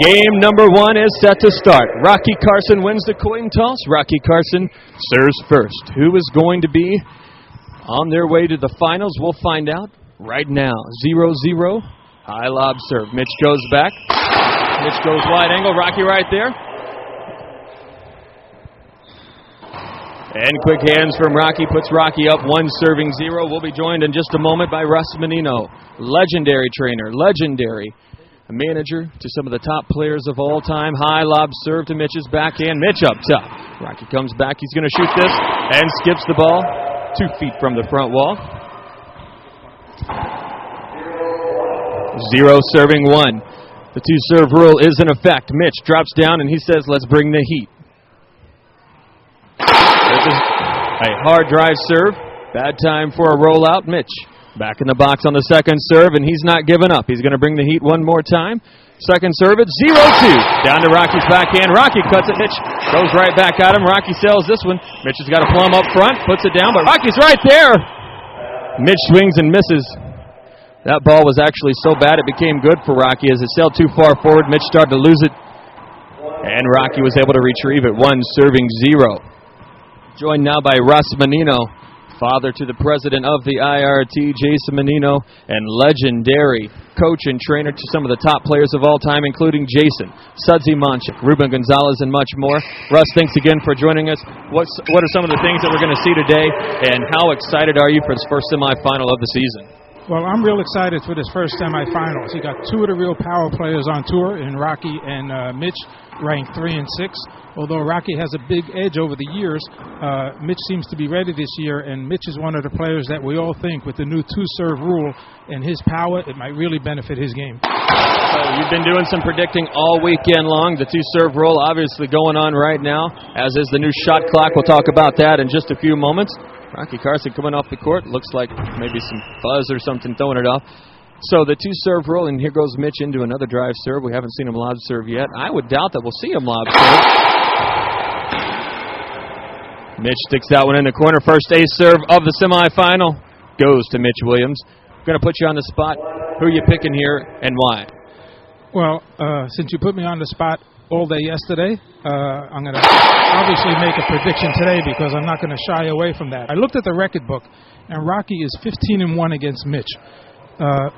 Game number 1 is set to start. Rocky Carson wins the coin toss. Rocky Carson serves first. Who is going to be on their way to the finals? We'll find out right now. 0-0. High lob serve. Mitch goes back. Mitch goes wide angle. Rocky right there. And quick hands from Rocky puts Rocky up 1 serving 0. We'll be joined in just a moment by Russ Menino, legendary trainer, legendary manager to some of the top players of all time. High lob serve to Mitch's backhand. Mitch up top. Rocky comes back. He's going to shoot this and skips the ball 2 feet from the front wall. 0 serving 1. The 2-serve rule is in effect. Mitch drops down and he says, let's bring the heat. This is a hard drive serve. Bad time for a rollout. Mitch back in the box on the second serve, and he's not giving up. He's going to bring the heat one more time. Second serve, it's 0-2. Down to Rocky's backhand. Rocky cuts it. Mitch goes right back at him. Rocky sails this one. Mitch has got a plum up front, puts it down, but Rocky's right there. Mitch swings and misses. That ball was actually so bad it became good for Rocky as it sailed too far forward. Mitch started to lose it, and Rocky was able to retrieve it. 1 serving 0. Joined now by Russ Menino, father to the president of the IRT, Jason Menino, and legendary coach and trainer to some of the top players of all time, including Jason, Sudsy Monchik, Ruben Gonzalez, and much more. Russ, thanks again for joining us. What are some of the things that we're going to see today, and how excited are you for this first semifinal of the season? Well, I'm real excited for this first semifinals. You got 2 of the real power players on tour in Rocky and Mitch, ranked 3 and 6. Although Rocky has a big edge over the years, Mitch seems to be ready this year, and Mitch is one of the players that we all think with the new 2-serve rule and his power, it might really benefit his game. So you've been doing some predicting all weekend long. The 2-serve rule obviously going on right now, as is the new shot clock. We'll talk about that in just a few moments. Rocky Carson coming off the court. Looks like maybe some fuzz or something throwing it off. So the 2-serve rule, and here goes Mitch into another drive serve. We haven't seen him lob serve yet. I would doubt that we'll see him lob serve. Mitch sticks that one in the corner. First ace serve of the semifinal goes to Mitch Williams. I'm going to put you on the spot. Who are you picking here and why? Well, since you put me on the spot all day yesterday, I'm going to obviously make a prediction today because I'm not going to shy away from that. I looked at the record book, and Rocky is 15-1 against Mitch,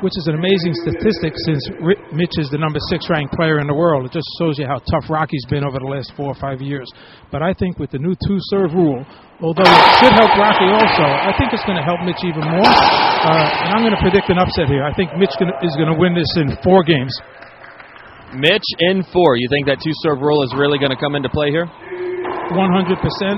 which is an amazing statistic since Mitch is the number 6 ranked player in the world. It just shows you how tough Rocky's been over the last 4 or 5 years. But I think with the new 2-serve rule, although it should help Rocky also, I think it's going to help Mitch even more. And I'm going to predict an upset here. I think Mitch is going to win this in 4 games. Mitch in 4. You think that 2-serve rule is really going to come into play here? 100%,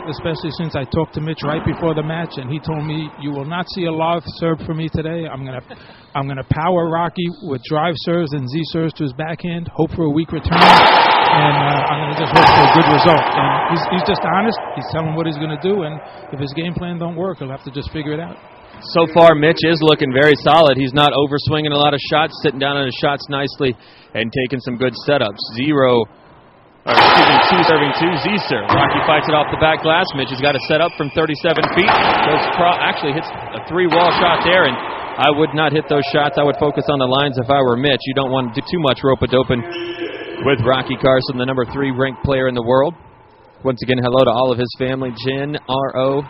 especially since I talked to Mitch right before the match, and he told me, you will not see a lob serve from me today. I'm gonna power Rocky with drive serves and Z serves to his backhand, hope for a weak return, and I'm going to just hope for a good result. And he's just honest. He's telling what he's going to do, and if his game plan don't work, he'll have to just figure it out. So far, Mitch is looking very solid. He's not overswinging a lot of shots, sitting down on his shots nicely and taking some good setups. 2 serving 2, Z-serve. Rocky fights it off the back glass. Mitch has got a set up from 37 feet. Actually hits a 3-wall shot there, and I would not hit those shots. I would focus on the lines if I were Mitch. You don't want to do too much rope-a-doping with Rocky Carson, the number 3 ranked player in the world. Once again, hello to all of his family, Jen, R.O.,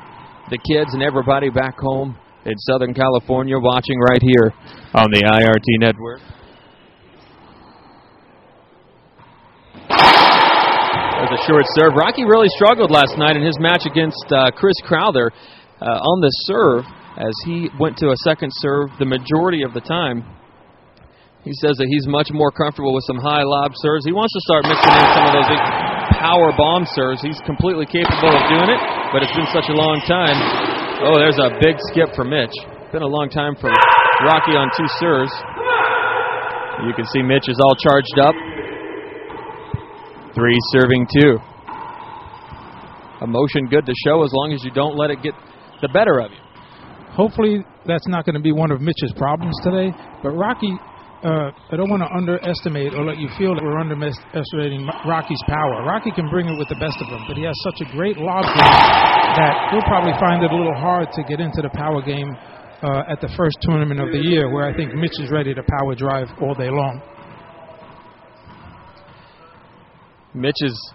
the kids, and everybody back home in Southern California watching right here on the IRT network. There's a short serve. Rocky really struggled last night in his match against Chris Crowther on the serve as he went to a second serve the majority of the time. He says that he's much more comfortable with some high lob serves. He wants to start mixing in some of those big power bomb serves. He's completely capable of doing it, but it's been such a long time. Oh, there's a big skip for Mitch. Been a long time for Rocky on 2 serves. You can see Mitch is all charged up. 3 serving 2. Emotion good to show as long as you don't let it get the better of you. Hopefully that's not going to be one of Mitch's problems today. But Rocky, I don't want to underestimate or let you feel that we're underestimating Rocky's power. Rocky can bring it with the best of them, but he has such a great lob game that he'll probably find it a little hard to get into the power game at the first tournament of the year, where I think Mitch is ready to power drive all day long. Mitch is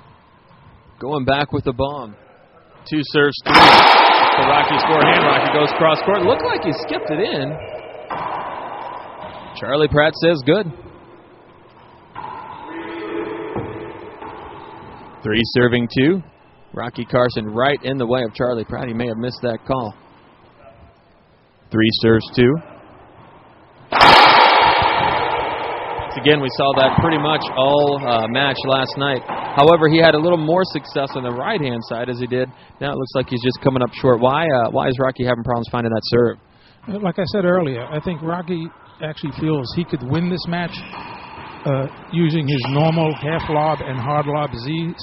going back with the bomb. 2 serves, 3. To Rocky's forehand. Rocky goes cross court. Looked like he skipped it in. Charlie Pratt says good. 3 serving 2. Rocky Carson right in the way of Charlie Pratt. He may have missed that call. 3 serves 2. Again, we saw that pretty much all match last night. However, he had a little more success on the right-hand side as he did. Now it looks like he's just coming up short. Why is Rocky having problems finding that serve? Like I said earlier, I think Rocky actually feels he could win this match using his normal half lob and hard lob Z's,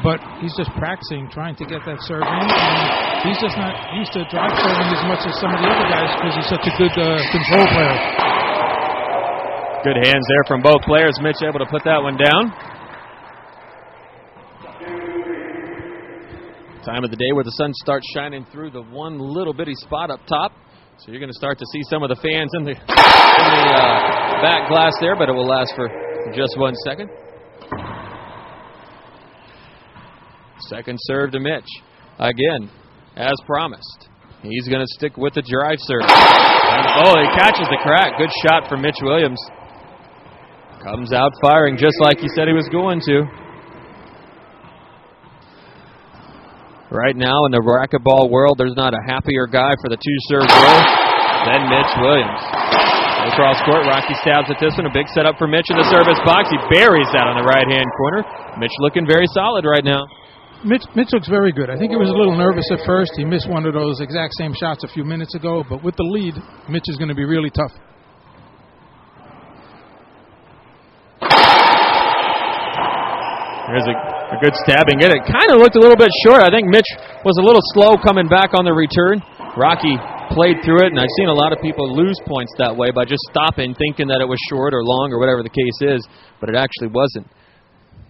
but he's just practicing trying to get that serve in, and he's just not used to drive serving as much as some of the other guys because he's such a good control player. Good hands there from both players. Mitch able to put that one down. Time of the day where the sun starts shining through the one little bitty spot up top. So you're going to start to see some of the fans in the back glass there, but it will last for just 1 second. Second serve to Mitch. Again, as promised. He's going to stick with the drive serve. Oh, he catches the crack. Good shot from Mitch Williams. Comes out firing just like he said he was going to. Right now in the racquetball world, there's not a happier guy for the 2-serve roll than Mitch Williams. Across court, Rocky stabs at this one. A big setup for Mitch in the service box. He buries that on the right-hand corner. Mitch looking very solid right now. Mitch looks very good. I think he was a little nervous at first. He missed one of those exact same shots a few minutes ago, but with the lead, Mitch is going to be really tough. There's a good stabbing in it. Kind of looked a little bit short. I think Mitch was a little slow coming back on the return. Rocky played through it, and I've seen a lot of people lose points that way by just stopping, thinking that it was short or long or whatever the case is, but it actually wasn't.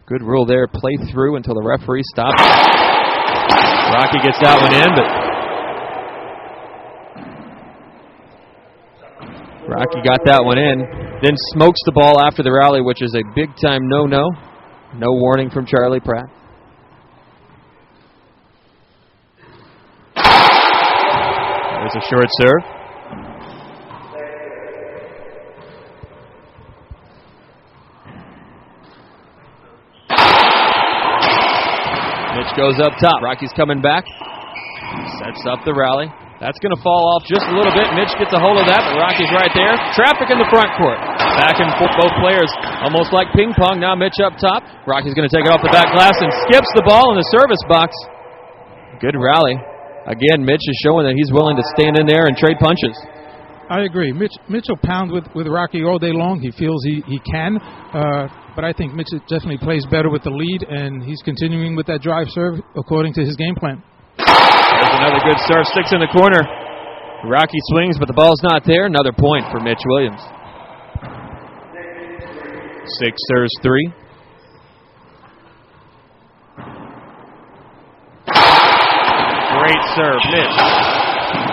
Good rule there. Play through until the referee stops. Rocky gets that one in, but Rocky got that one in. Then smokes the ball after the rally, which is a big-time no-no. No warning from Charlie Pratt. There's a short serve. Mitch goes up top. Rocky's coming back. Sets up the rally. That's going to fall off just a little bit. Mitch gets a hold of that, but Rocky's right there. Traffic in the front court. Back and forth, both players almost like ping pong. Now Mitch up top. Rocky's going to take it off the back glass and skips the ball in the service box. Good rally. Again, Mitch is showing that he's willing to stand in there and trade punches. I agree. Mitch will pound with Rocky all day long. He feels he can, but I think Mitch definitely plays better with the lead, and he's continuing with that drive serve according to his game plan. There's another good serve, sticks in the corner. Rocky swings, but the ball's not there. Another point for Mitch Williams. 6 serves 3. Great serve, Mitch.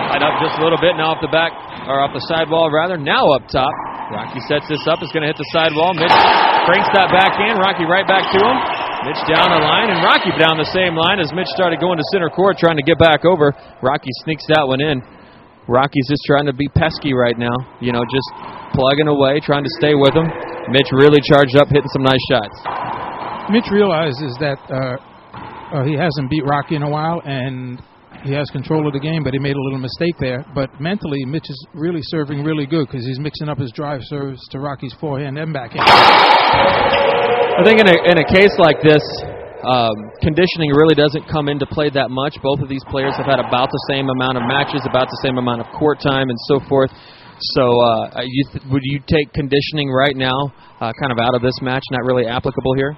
Light up just a little bit, now off the back, or off the sidewall rather. Now up top. Rocky sets this up, it's going to hit the sidewall. Mitch cranks that back in. Rocky right back to him. Mitch down the line, and Rocky down the same line as Mitch started going to center court trying to get back over. Rocky sneaks that one in. Rocky's just trying to be pesky right now. You know, just plugging away, trying to stay with him. Mitch really charged up, hitting some nice shots. Mitch realizes that he hasn't beat Rocky in a while, and he has control of the game, but he made a little mistake there. But mentally, Mitch is really serving really good because he's mixing up his drive serves to Rocky's forehand and backhand. I think in a case like this, conditioning really doesn't come into play that much. Both of these players have had about the same amount of matches, about the same amount of court time, and so forth. So would you take conditioning right now kind of out of this match, not really applicable here?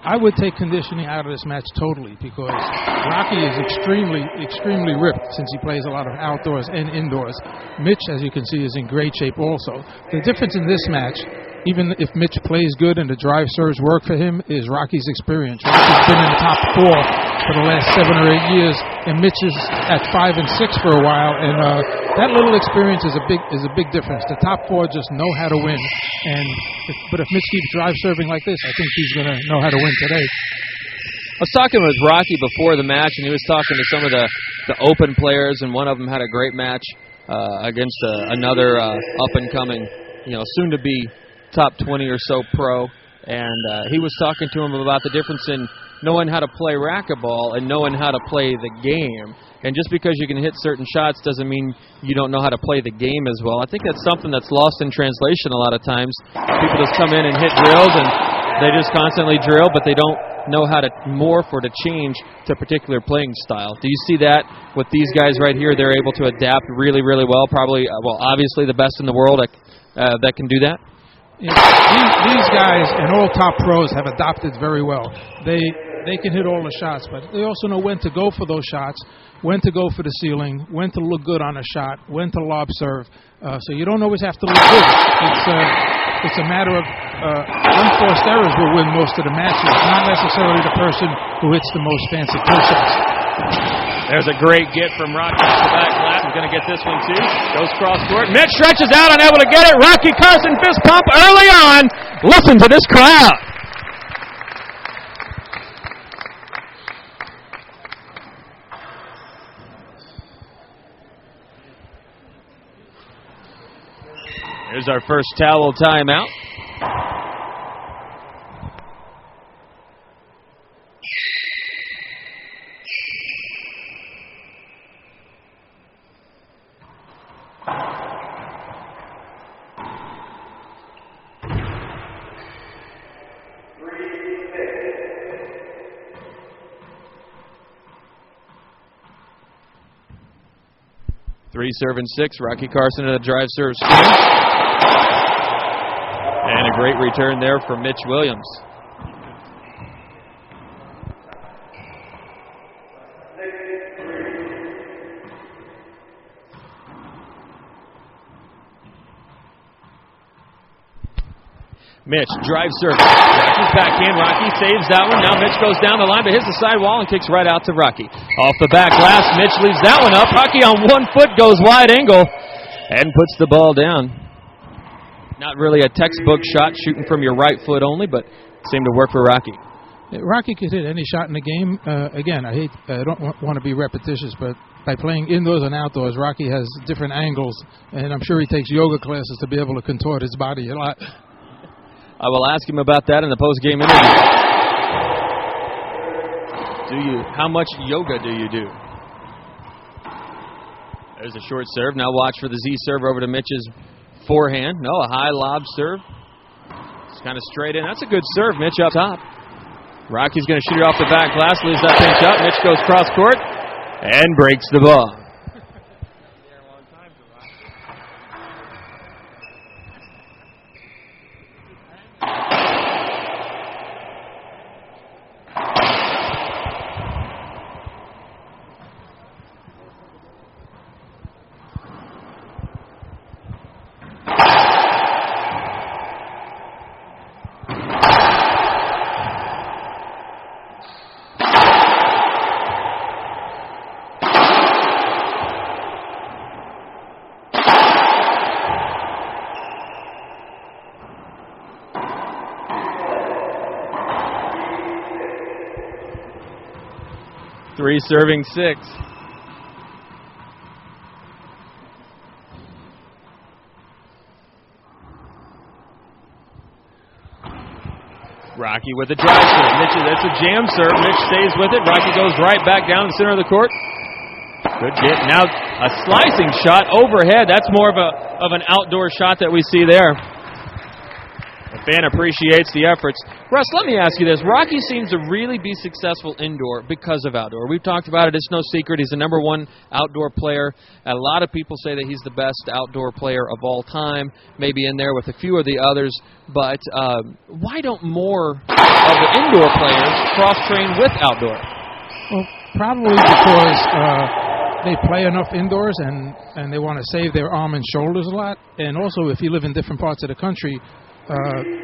I would take conditioning out of this match totally because Rocky is extremely ripped since he plays a lot of outdoors and indoors. Mitch, as you can see, is in great shape also. The difference in this match, even if Mitch plays good and the drive serves work for him, is Rocky's experience. Rocky's been in the top 4 for the last 7 or 8 years, and Mitch is at 5 and 6 for a while, and that little experience is a big difference. The top 4 just know how to win, but if Mitch keeps drive serving like this, I think he's going to know how to win today. I was talking with Rocky before the match, and he was talking to some of the open players, and one of them had a great match against another up-and-coming, soon-to-be top 20 or so pro, and he was talking to him about the difference in knowing how to play racquetball and knowing how to play the game. And just because you can hit certain shots doesn't mean you don't know how to play the game as well. I think that's something that's lost in translation a lot of times. People just come in and hit drills, and they just constantly drill, but they don't know how to morph or to change to a particular playing style. Do you see that with these guys right here? They're able to adapt really, really well. Probably, obviously the best in the world that can do that. Yeah, these guys and all top pros have adopted very well. They can hit all the shots, but they also know when to go for those shots, when to go for the ceiling, when to look good on a shot, when to lob serve. So you don't always have to look good. It's a matter of unforced errors will win most of the matches, not necessarily the person who hits the most fancy pull shots. There's a great get from Rocky to the back glass. He's going to get this one too. Goes cross court. Mitch stretches out, unable to get it. Rocky Carson fist pump early on. Listen to this crowd. Here's our first towel timeout. Three serving 6. Rocky Carson at a drive serve screen. And a great return there for Mitch Williams. Mitch, drive serve. Rocky's backhand. Rocky saves that one. Now Mitch goes down the line, but hits the sidewall and kicks right out to Rocky. Off the back glass, Mitch leaves that one up. Rocky on 1 foot goes wide angle and puts the ball down. Not really a textbook shot, shooting from your right foot only, but seemed to work for Rocky. Rocky could hit any shot in the game. Again, I don't want to be repetitious, but by playing indoors and outdoors, Rocky has different angles, and I'm sure he takes yoga classes to be able to contort his body a lot. I will ask him about that in the post-game interview. How much yoga do you do? There's a short serve. Now watch for the Z serve over to Mitch's forehand. No, a high lob serve. It's kind of straight in. That's a good serve, Mitch up top. Rocky's going to shoot it off the back glass, leaves that pinch up. Mitch goes cross court and breaks the ball. Three serving 6. Rocky with a drive serve. Mitch, that's a jam serve. Mitch stays with it. Rocky goes right back down the center of the court. Good get. Now a slicing shot overhead. That's more of an outdoor shot that we see there. The fan appreciates the efforts. Russ, let me ask you this. Rocky seems to really be successful indoor because of outdoor. We've talked about it. It's no secret. He's the #1 outdoor player. A lot of people say that he's the best outdoor player of all time, maybe in there with a few of the others. But why don't more of the indoor players cross-train with outdoor? Well, probably because they play enough indoors and they want to save their arm and shoulders a lot. And also, if you live in different parts of the country,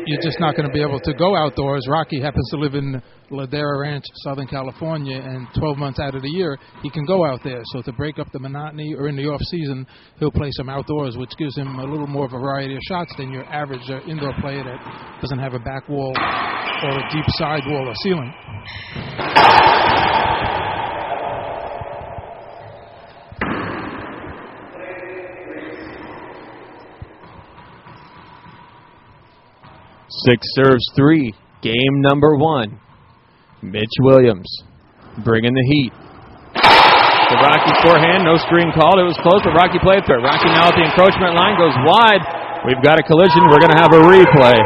you're just not going to be able to go outdoors. Rocky happens to live in Ladera Ranch, Southern California, and 12 months out of the year, he can go out there. So to break up the monotony, or in the off-season, he'll play some outdoors, which gives him a little more variety of shots than your average indoor player that doesn't have a back wall or a deep side wall or ceiling. Six serves three. Game number one. Mitch Williams bringing the heat. The Rocky forehand, no screen called. It was close, but Rocky played through it. Rocky now at the encroachment line, goes wide. We've got a collision. We're going to have a replay.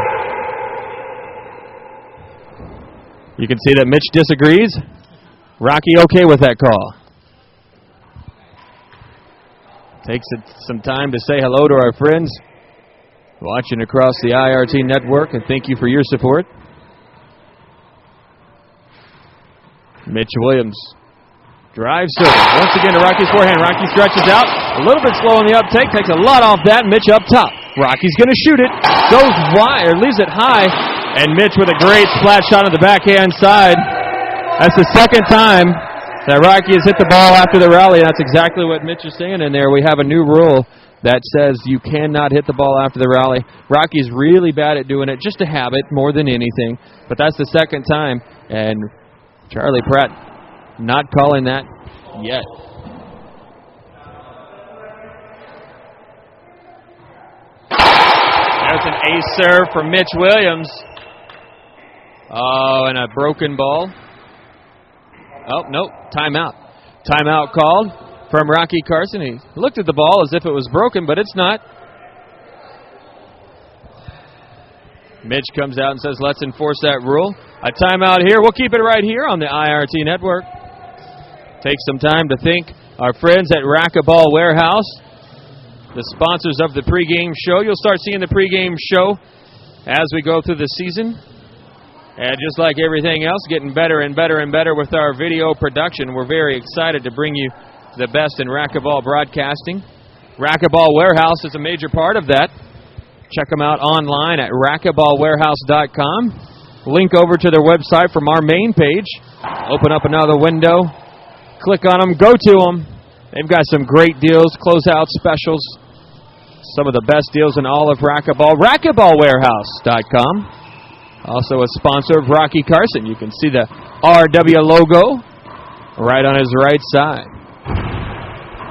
You can see that Mitch disagrees. Rocky okay with that call. Takes some time to say hello to our friends watching across the IRT network, and thank you for your support. Mitch Williams drives serve. Once again to Rocky's forehand. Rocky stretches out. A little bit slow on the uptake. Takes a lot off that. Mitch up top. Rocky's going to shoot it. Goes wide, or leaves it high. And Mitch with a great splash shot on the backhand side. That's the second time that Rocky has hit the ball after the rally. That's exactly what Mitch is saying in there. We have a new rule that says you cannot hit the ball after the rally. Rocky's really bad at doing it, just a habit more than anything. But that's the second time, and Charlie Pratt not calling that yet. There's an ace serve from Mitch Williams. Oh, and a broken ball. Oh, no, timeout. Timeout called from Rocky Carson. He looked at the ball as if it was broken, but it's not. Mitch comes out and says, let's enforce that rule. A timeout here. We'll keep it right here on the IRT network. Take some time to thank our friends at Racquetball Warehouse, the sponsors of the pregame show. You'll start seeing the pregame show as we go through the season. And just like everything else, getting better and better and better with our video production. We're very excited to bring you the best in racquetball broadcasting. Racquetball Warehouse is a major part of that. Check them out online at racquetballwarehouse.com. Link over to their website from our main page. Open up another window. Click on them. Go to them. They've got some great deals, closeout specials. Some of the best deals in all of racquetball. Racquetballwarehouse.com. Also a sponsor of Rocky Carson. You can see the RW logo right on his right side.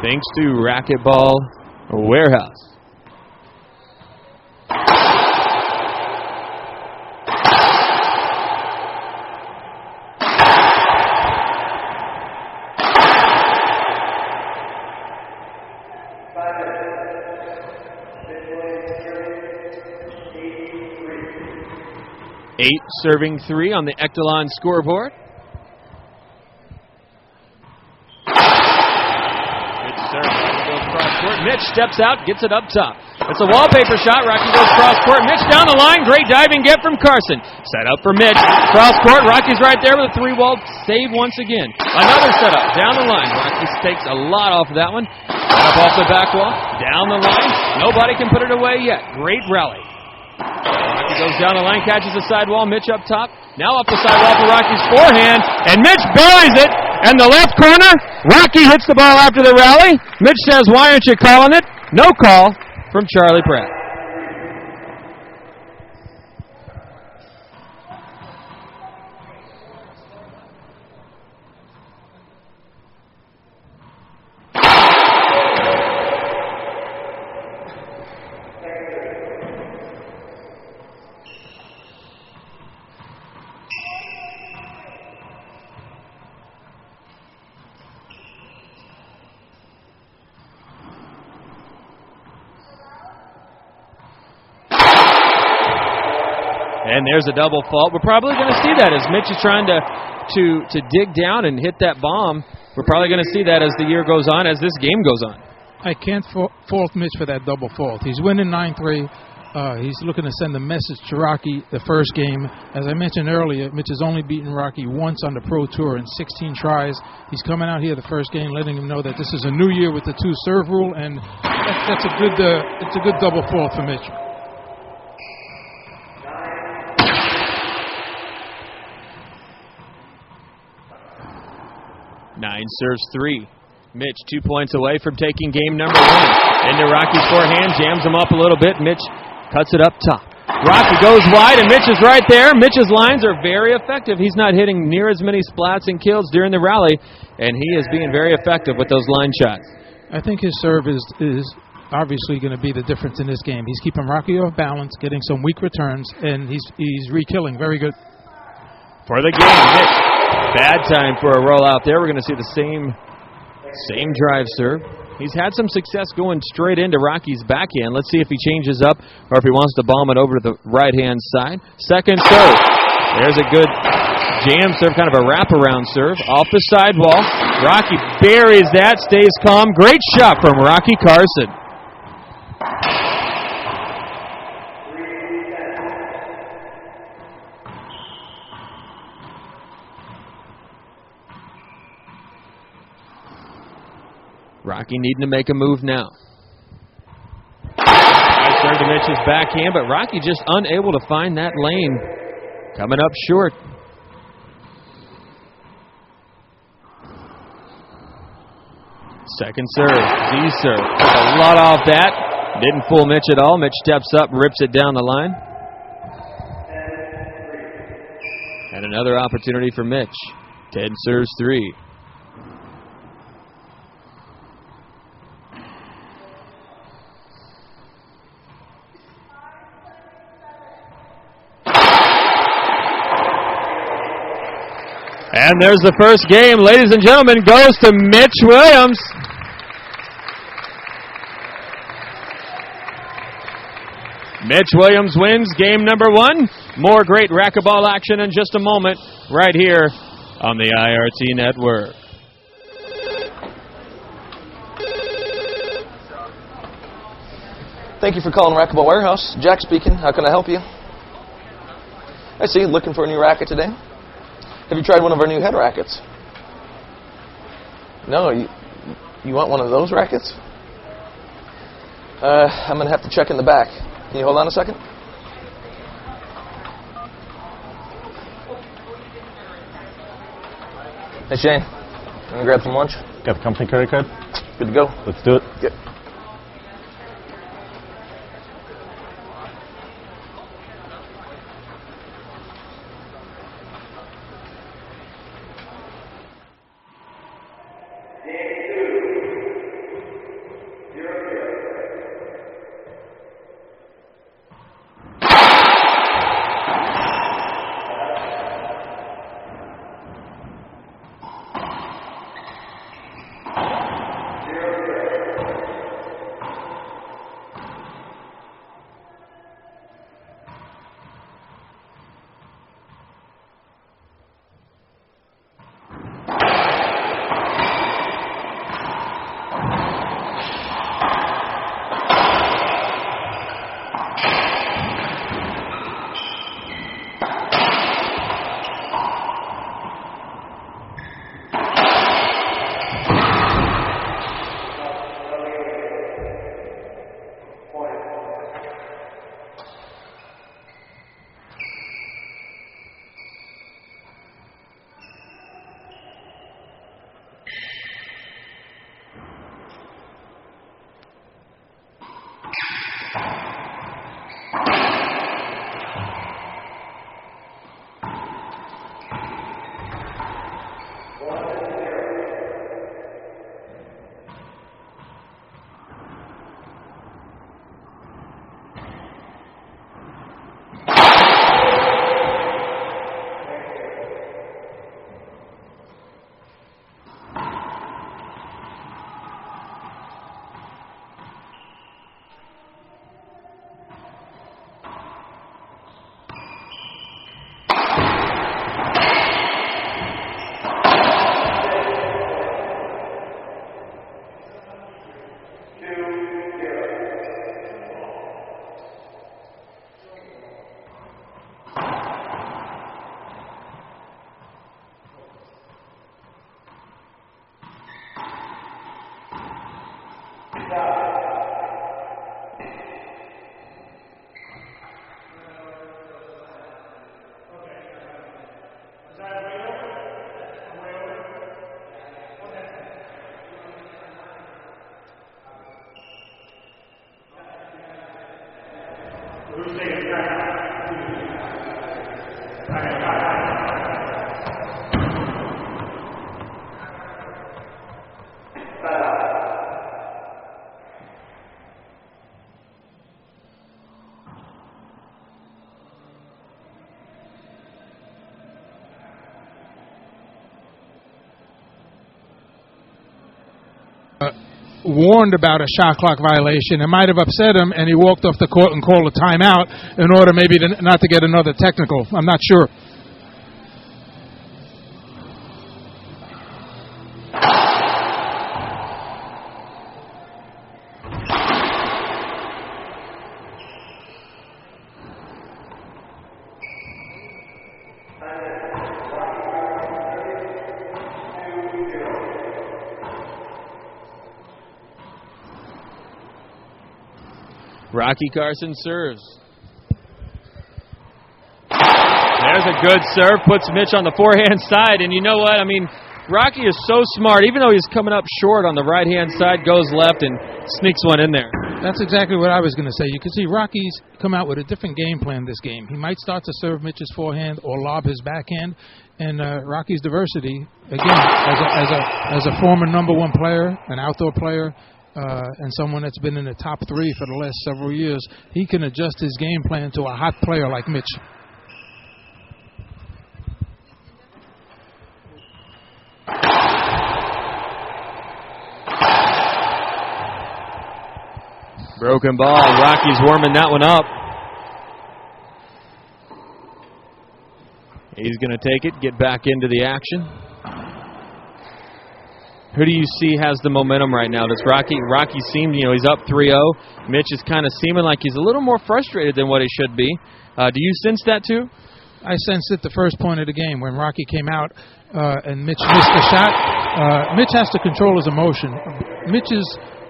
Thanks to Racquetball Warehouse. Eight serving three on the Echelon scoreboard. Good serve. Rocky goes cross court. Mitch steps out, gets it up top. It's a wallpaper shot. Rocky goes cross court. Mitch down the line. Great diving get from Carson. Set up for Mitch. Cross court. Rocky's right there with a three-wall save once again. Another setup down the line. Rocky takes a lot off of that one. Up off the back wall. Down the line. Nobody can put it away yet. Great rally. Rocky goes down the line, catches the sidewall. Mitch up top. Now up the sidewall for Rocky's forehand. And Mitch buries it. And the left corner. Rocky hits the ball after the rally. Mitch says, why aren't you calling it? No call from Charlie Pratt. And there's a double fault. We're probably going to see that as Mitch is trying to dig down and hit that bomb. We're probably going to see that as the year goes on, as this game goes on. I can't fault Mitch for that double fault. He's winning 9-3. He's looking to send a message to Rocky the first game. As I mentioned earlier, Mitch has only beaten Rocky once on the Pro Tour in 16 tries. He's coming out here the first game, letting him know that this is a new year with the two-serve rule, and it's a good double fault for Mitch. 9 serves 3. Mitch 2 points away from taking game number 1. Into Rocky's forehand, jams him up a little bit. Mitch cuts it up top. Rocky goes wide, and Mitch is right there. Mitch's lines are very effective. He's not hitting near as many splats and kills during the rally, and he is being very effective with those line shots. I think his serve is obviously going to be the difference in this game. He's keeping Rocky off balance, getting some weak returns, and he's re-killing. Very good. For the game, Mitch. Bad time for a rollout there. We're going to see the same drive serve. He's had some success going straight into Rocky's backhand. Let's see if he changes up or if he wants to bomb it over to the right-hand side. Second serve. There's a good jam serve, kind of a wraparound serve. Off the sidewall. Rocky buries that, stays calm. Great shot from Rocky Carson. Rocky needing to make a move now. Nice serve to Mitch's backhand, but Rocky just unable to find that lane. Coming up short. Second serve, Z-serve. Took a lot off that. Didn't fool Mitch at all. Mitch steps up, rips it down the line. And another opportunity for Mitch. 10 serves 3. And there's the first game, ladies and gentlemen, goes to Mitch Williams. Mitch Williams wins game number 1. More great racquetball action in just a moment, right here on the IRT Network. Thank you for calling Racquetball Warehouse. Jack speaking. How can I help you? I see. Looking for a new racket today? Have you tried one of our new head rackets? No, you want one of those rackets? I'm going to have to check in the back. Can you hold on a second? Hey, Shane. Want to grab some lunch? Got the company credit card? Good to go. Let's do it. Good. warned about a shot clock violation. It might have upset him, and he walked off the court and called a timeout in order maybe not to get another technical. I'm not sure. Rocky Carson serves. There's a good serve, puts Mitch on the forehand side, and you know what? I mean, Rocky is so smart. Even though he's coming up short on the right-hand side, goes left and sneaks one in there. That's exactly what I was going to say. You can see Rocky's come out with a different game plan this game. He might start to serve Mitch's forehand or lob his backhand, and Rocky's diversity, again, as a former #1 player, an outdoor player, and someone that's been in the top 3 for the last several years, he can adjust his game plan to a hot player like Mitch. Broken ball. Rocky's warming that one up. He's going to take it, get back into the action. Who do you see has the momentum right now? Does Rocky seemed, he's up 3-0. Mitch is kind of seeming like he's a little more frustrated than what he should be. Do you sense that too? I sensed it the first point of the game when Rocky came out and Mitch missed the shot. Mitch has to control his emotion.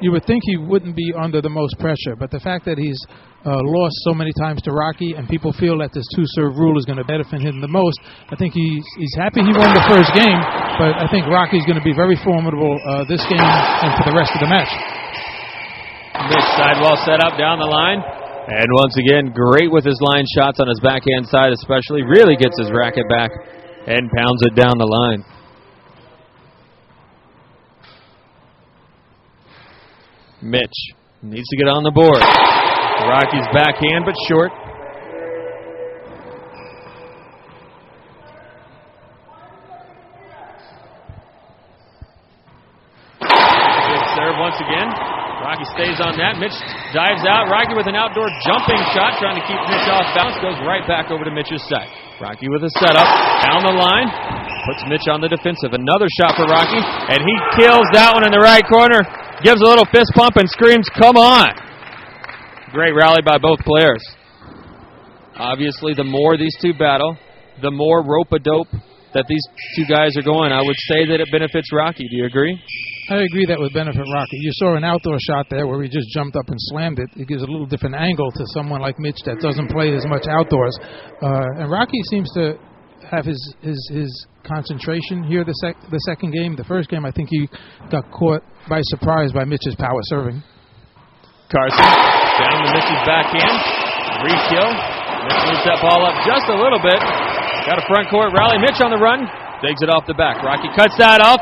You would think he wouldn't be under the most pressure, but the fact that he's lost so many times to Rocky and people feel that this two-serve rule is going to benefit him the most, I think he's happy he won the first game, but I think Rocky's going to be very formidable this game and for the rest of the match. Mitch sidewall set up down the line, and once again, great with his line shots on his backhand side especially, really gets his racket back and pounds it down the line. Mitch needs to get on the board. Rocky's backhand, but short. Good serve once again. Rocky stays on that. Mitch dives out. Rocky with an outdoor jumping shot, trying to keep Mitch off balance. Goes right back over to Mitch's side. Rocky with a setup. Down the line. Puts Mitch on the defensive. Another shot for Rocky, and he kills that one in the right corner. Gives a little fist pump and screams, "Come on!" Great rally by both players. Obviously, the more these two battle, the more rope-a-dope that these two guys are going. I would say that it benefits Rocky. Do you agree? I agree that would benefit Rocky. You saw an outdoor shot there where he just jumped up and slammed it. It gives a little different angle to someone like Mitch that doesn't play as much outdoors. And Rocky seems to have his concentration here the second game. The first game, I think he got caught by surprise by Mitch's power serving. Carson down to Mitch's backhand. Re-kill. Mitch moves that ball up just a little bit. Got a front court rally. Mitch on the run. Digs it off the back. Rocky cuts that off.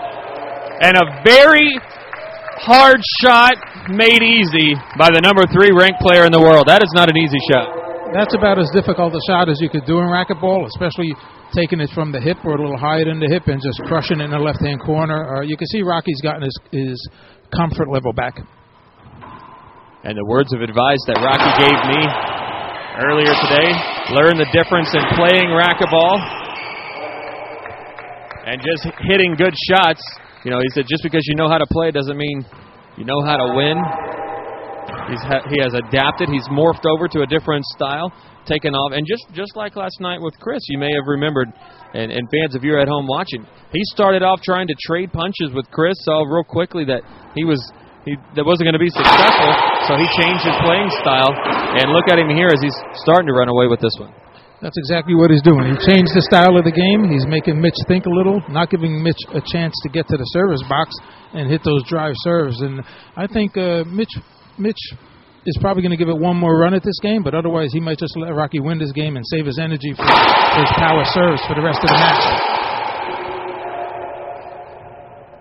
And a very hard shot made easy by the #3 ranked player in the world. That is not an easy shot. That's about as difficult a shot as you could do in racquetball, especially taking it from the hip or a little higher than the hip and just crushing it in the left-hand corner. You can see Rocky's gotten his comfort level back. And the words of advice that Rocky gave me earlier today, learn the difference in playing racquetball and just hitting good shots. He said just because you know how to play doesn't mean you know how to win. He has adapted. He's morphed over to a different style, taken off. And just like last night with Chris, you may have remembered, and fans, if you're at home watching, he started off trying to trade punches with Chris, saw real quickly that that wasn't going to be successful, so he changed his playing style. And look at him here as he's starting to run away with this one. That's exactly what he's doing. He changed the style of the game. He's making Mitch think a little, not giving Mitch a chance to get to the service box and hit those drive serves. And I think Mitch is probably going to give it one more run at this game, but otherwise he might just let Rocky win this game and save his energy for his power serves for the rest of the match.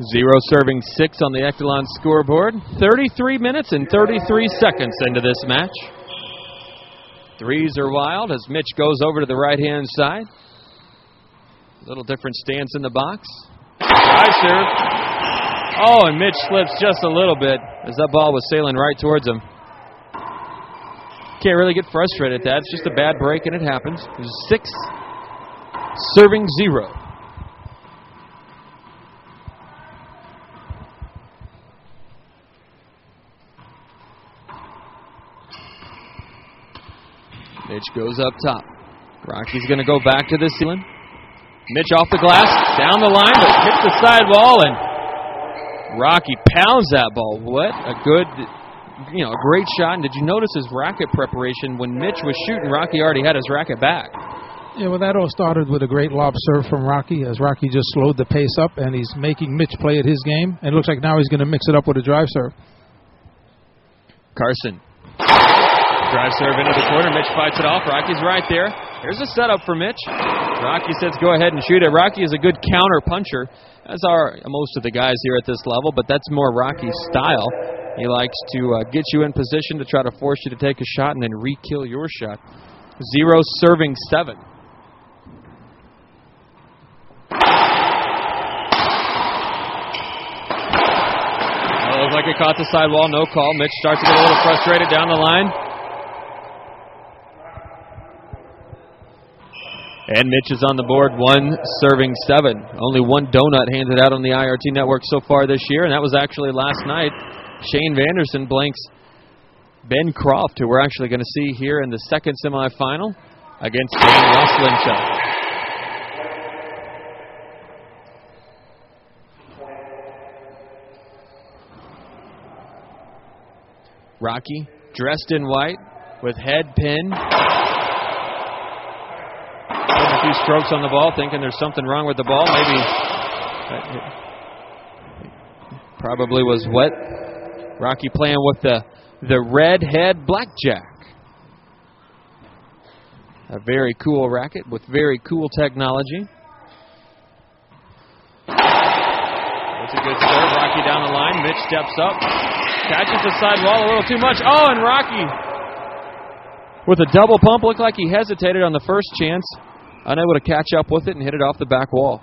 0 serving 6 on the Echelon scoreboard. 33 minutes and 33 seconds into this match. Threes are wild as Mitch goes over to the right-hand side. A little different stance in the box. Drive serve. Oh, and Mitch slips just a little bit as that ball was sailing right towards him. Can't really get frustrated at that. It's just a bad break, and it happens. There's 6, serving 0. Mitch goes up top. Rocky's going to go back to the ceiling. Mitch off the glass, down the line, but hits the sidewall, and Rocky pounds that ball. What a good, a great shot. And did you notice his racket preparation? When Mitch was shooting, Rocky already had his racket back. Yeah, well, that all started with a great lob serve from Rocky, as Rocky just slowed the pace up, and he's making Mitch play at his game. And it looks like now he's going to mix it up with a drive serve. Carson. Drive serve into the corner. Mitch fights it off. Rocky's right there. Here's a setup for Mitch. Rocky says go ahead and shoot it. Rocky is a good counter puncher, as are most of the guys here at this level, but that's more Rocky's style. He likes to get you in position to try to force you to take a shot and then re-kill your shot. 0, serving 7. Looks like it caught the sidewall. No call. Mitch starts to get a little frustrated down the line. And Mitch is on the board, 1, serving 7. Only 1 donut handed out on the IRT network so far this year, and that was actually last night. Shane Vanderson blanks Ben Croft, who we're actually going to see here in the second semifinal against Dan Roslinchuk. Rocky, dressed in white, with head pinned. Putting a few strokes on the ball, thinking there's something wrong with the ball. Maybe probably was wet. Rocky playing with the red head blackjack. A very cool racket with very cool technology. That's a good serve. Rocky down the line. Mitch steps up. Catches the sidewall a little too much. Oh, and Rocky with a double pump. Looked like he hesitated on the first chance. Unable to catch up with it and hit it off the back wall.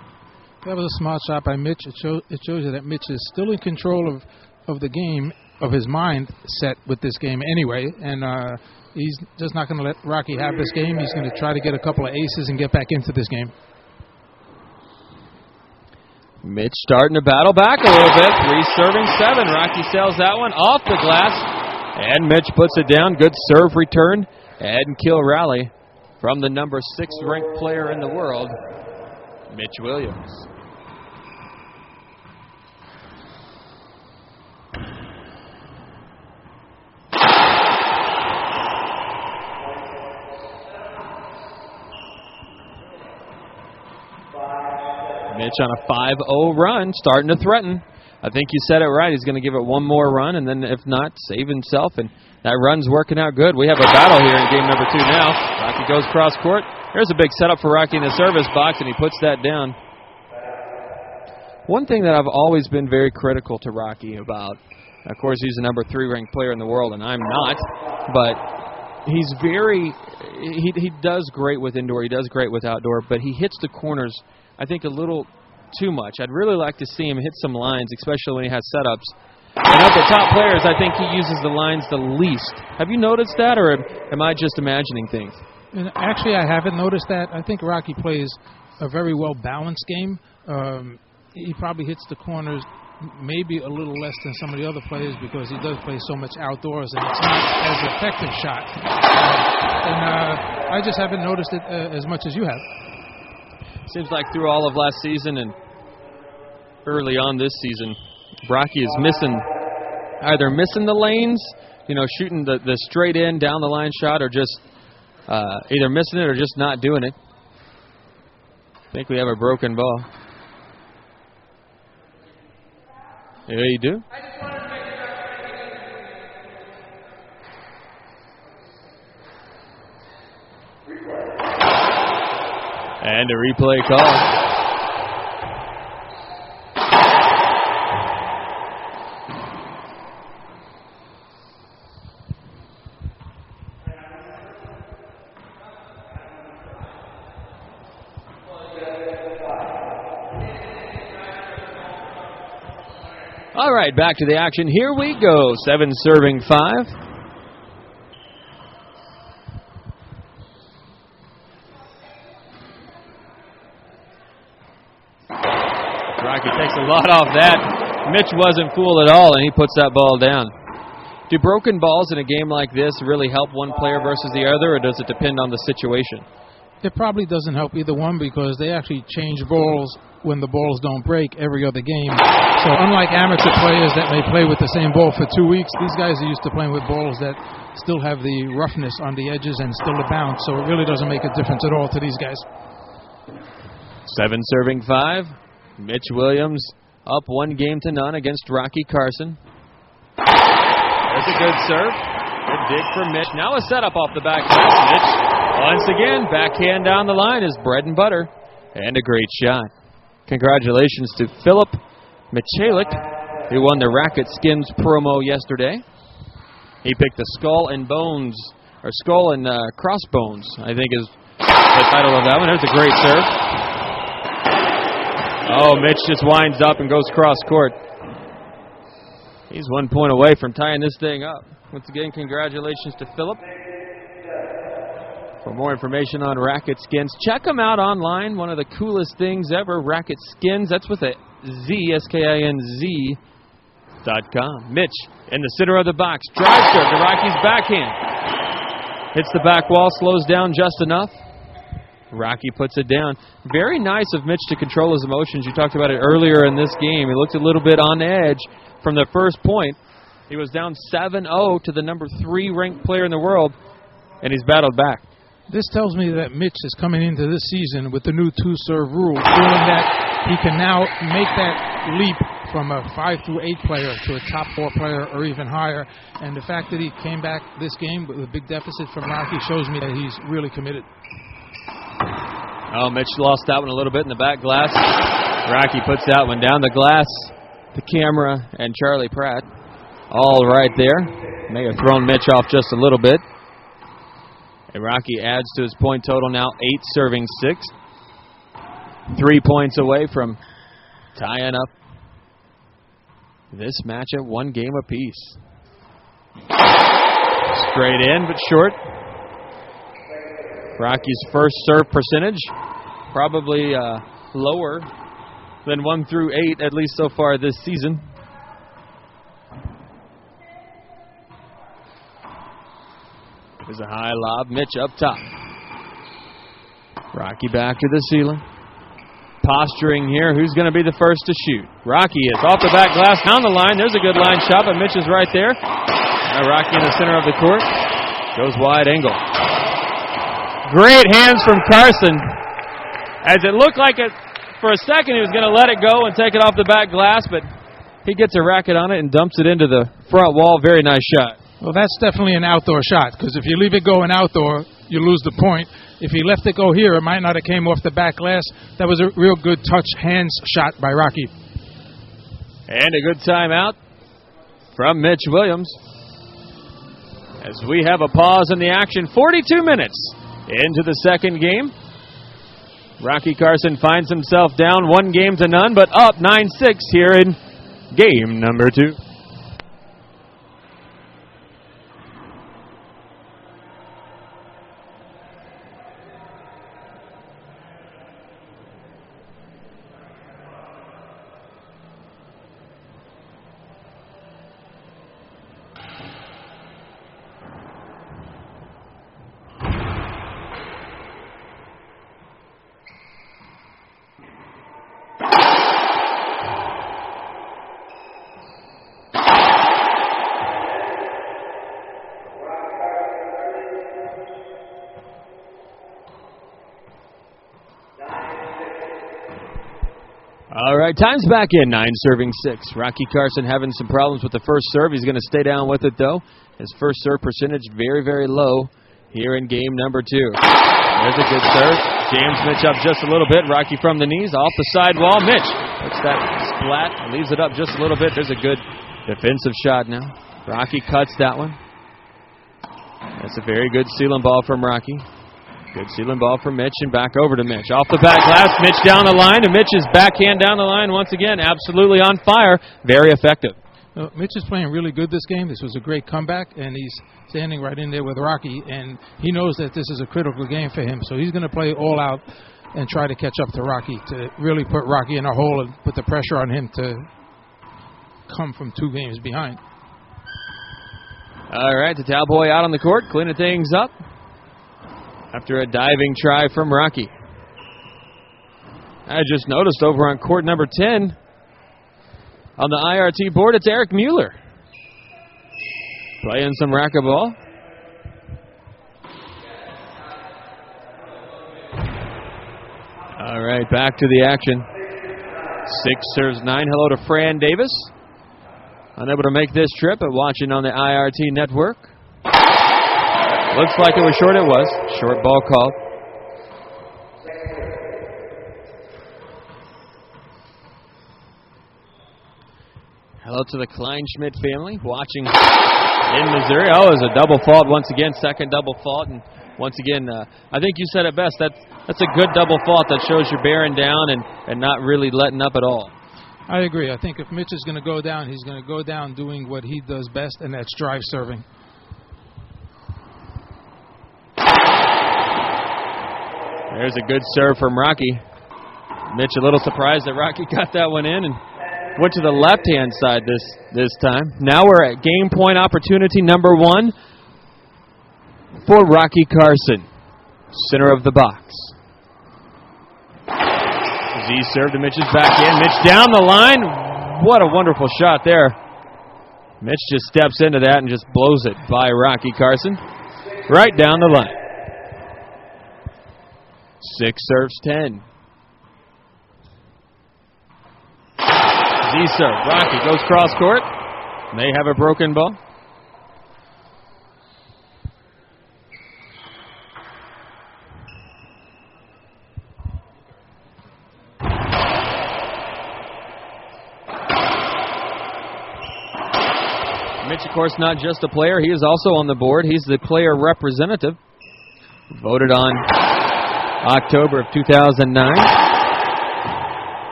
That was a smart shot by Mitch. It shows you that Mitch is still in control of the game, of his mind set with this game anyway. And he's just not going to let Rocky have this game. He's going to try to get a couple of aces and get back into this game. Mitch starting to battle back a little bit. 3, serving 7. Rocky sails that one off the glass. And Mitch puts it down. Good serve return and kill rally from the number 6 ranked player in the world, Mitch Williams. Mitch on a 5-0 run, starting to threaten. I think you said it right. He's going to give it one more run, and then if not, save himself. And that run's working out good. We have a battle here in game number 2 now. Rocky goes cross court. There's a big setup for Rocky in the service box, and he puts that down. One thing that I've always been very critical to Rocky about, of course, he's the number 3 ranked player in the world, and I'm not, but he's he does great with indoor, he does great with outdoor, but he hits the corners, I think, a little too much. I'd really like to see him hit some lines, especially when he has setups. And of the top players, I think he uses the lines the least. Have you noticed that, or am I just imagining things? And actually, I haven't noticed that. I think Rocky plays a very well-balanced game. He probably hits the corners maybe a little less than some of the other players because he does play so much outdoors, and it's not as effective shot. I just haven't noticed it as much as you have. Seems like through all of last season and early on this season, Rocky is either missing the lanes, shooting the straight in, down the line shot, or just either missing it or just not doing it. I think we have a broken ball. Yeah, you do? And a replay call. All right, back to the action. Here we go. 7 serving 5. Rocky takes a lot off that. Mitch wasn't fooled at all, and he puts that ball down. Do broken balls in a game like this really help one player versus the other, or does it depend on the situation? It probably doesn't help either one because they actually change balls when the balls don't break every other game. So unlike amateur players that may play with the same ball for 2 weeks, these guys are used to playing with balls that still have the roughness on the edges and still the bounce. So it really doesn't make a difference at all to these guys. 7 serving 5. Mitch Williams up 1 game to none against Rocky Carson. There's a good serve. Good dig from Mitch. Now a setup off the back glass. Mitch, once again, backhand down the line is bread and butter. And a great shot. Congratulations to Philip Michalik, who won the Racket Skins promo yesterday. He picked the Skull and Bones, or Skull and Crossbones, I think is the title of that one. There's a great serve. Oh, Mitch just winds up and goes cross court. He's 1 point away from tying this thing up. Once again, congratulations to Philip. For more information on Racket Skins, check them out online. One of the coolest things ever, Racket Skins. That's with a Z, SKINZ.com. Mitch in the center of the box. Drive serve to Rocky's backhand. Hits the back wall, slows down just enough. Rocky puts it down. Very nice of Mitch to control his emotions. You talked about it earlier in this game. He looked a little bit on edge from the first point. He was down 7-0 to the number 3 ranked player in the world, and he's battled back. This tells me that Mitch is coming into this season with the new 2-serve rule, feeling that he can now make that leap from a 5 through 8 player to a top 4 player or even higher. And the fact that he came back this game with a big deficit from Rocky shows me that he's really committed. Oh, Mitch lost that one a little bit in the back glass. Rocky puts that one down the glass. The camera and Charlie Pratt all right there. May have thrown Mitch off just a little bit. And Rocky adds to his point total now, 8 serving 6. 3 points away from tying up this match at 1 game apiece. Straight in, but short. Rocky's first serve percentage, probably lower than 1 through 8, at least so far this season. There's a high lob. Mitch up top. Rocky back to the ceiling. Posturing here. Who's going to be the first to shoot? Rocky is off the back glass, down the line. There's a good line shot, but Mitch is right there. Now Rocky in the center of the court. Goes wide angle. Great hands from Carson. As it looked like it for a second, he was going to let it go and take it off the back glass, but he gets a racket on it and dumps it into the front wall. Very nice shot. Well, that's definitely an outdoor shot, because if you leave it going outdoor, you lose the point. If he left it go here, it might not have came off the back glass. That was a real good touch hands shot by Rocky. And a good timeout from Mitch Williams. As we have a pause in the action, 42 minutes into the second game. Rocky Carson finds himself down 1 game to none, but up 9-6 here in game number 2. All right, time's back in, 9 serving 6. Rocky Carson having some problems with the first serve. He's going to stay down with it, though. His first serve percentage very, very low here in game number 2. There's a good serve. Jams Mitch up just a little bit. Rocky from the knees, off the sidewall. Mitch puts that splat, leaves it up just a little bit. There's a good defensive shot now. Rocky cuts that one. That's a very good sealing ball from Rocky. Good sealing ball for Mitch and back over to Mitch. Off the back glass, Mitch down the line, and Mitch's backhand down the line once again. Absolutely on fire. Very effective. Mitch is playing really good this game. This was a great comeback, and he's standing right in there with Rocky, and he knows that this is a critical game for him. So he's going to play all out and try to catch up to Rocky, to really put Rocky in a hole and put the pressure on him to come from 2 games behind. All right, the Cowboy out on the court, cleaning things up after a diving try from Rocky. I just noticed over on court number 10 on the IRT board, it's Eric Mueller playing some racquetball. All right, back to the action. 6 serves 9. Hello to Fran Davis. Unable to make this trip, but watching on the IRT network. Looks like it was short. It was. Short ball called. Hello to the Kleinschmidt family watching in Missouri. Oh, it was a double fault once again. Second double fault. And once again, I think you said it best. That's a good double fault that shows you're bearing down and not really letting up at all. I agree. I think if Mitch is going to go down, he's going to go down doing what he does best, and that's drive serving. There's a good serve from Rocky. Mitch a little surprised that Rocky got that one in and went to the left-hand side this time. Now we're at game point opportunity number 1 for Rocky Carson, center of the box. Z serve to Mitch's backhand. Mitch down the line. What a wonderful shot there. Mitch just steps into that and just blows it by Rocky Carson. Right down the line. 6 serves 10. Z serve. Rocky goes cross court. They have a broken ball. Mitch, of course, not just a player. He is also on the board. He's the player representative. Voted on October of 2009.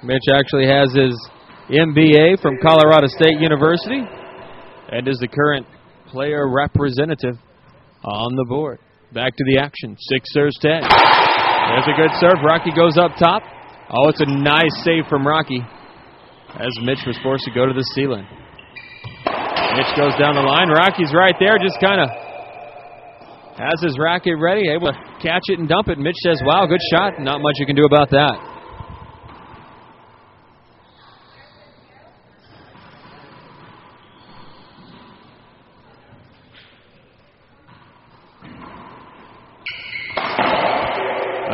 Mitch actually has his MBA from Colorado State University and is the current player representative on the board. Back to the action. 6 serves 10. There's a good serve. Rocky goes up top. Oh, it's a nice save from Rocky as Mitch was forced to go to the ceiling. Mitch goes down the line. Rocky's right there, just kind of has his racket ready, able to catch it and dump it. Mitch says, wow, good shot. Not much you can do about that.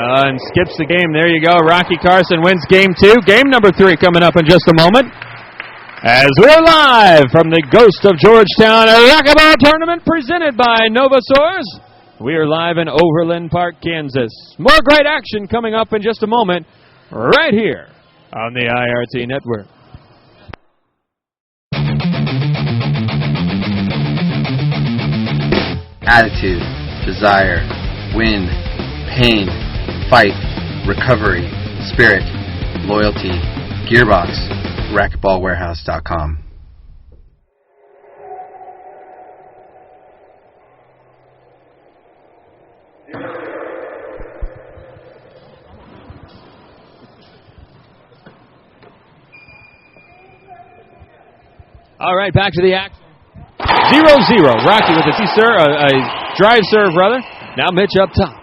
And skips the game. There you go. Rocky Carson wins game 2. Game number 3 coming up in just a moment. As we're live from the Ghost of Georgetown Racquetball Tournament presented by Novasaurs. We are live in Overland Park, Kansas. More great action coming up in just a moment right here on the IRT Network. Attitude, desire, win, pain, fight, recovery, spirit, loyalty, Gearbox, racquetballwarehouse.com. All right, back to the action. 0-0. Rocky with a drive serve, rather. Now Mitch up top.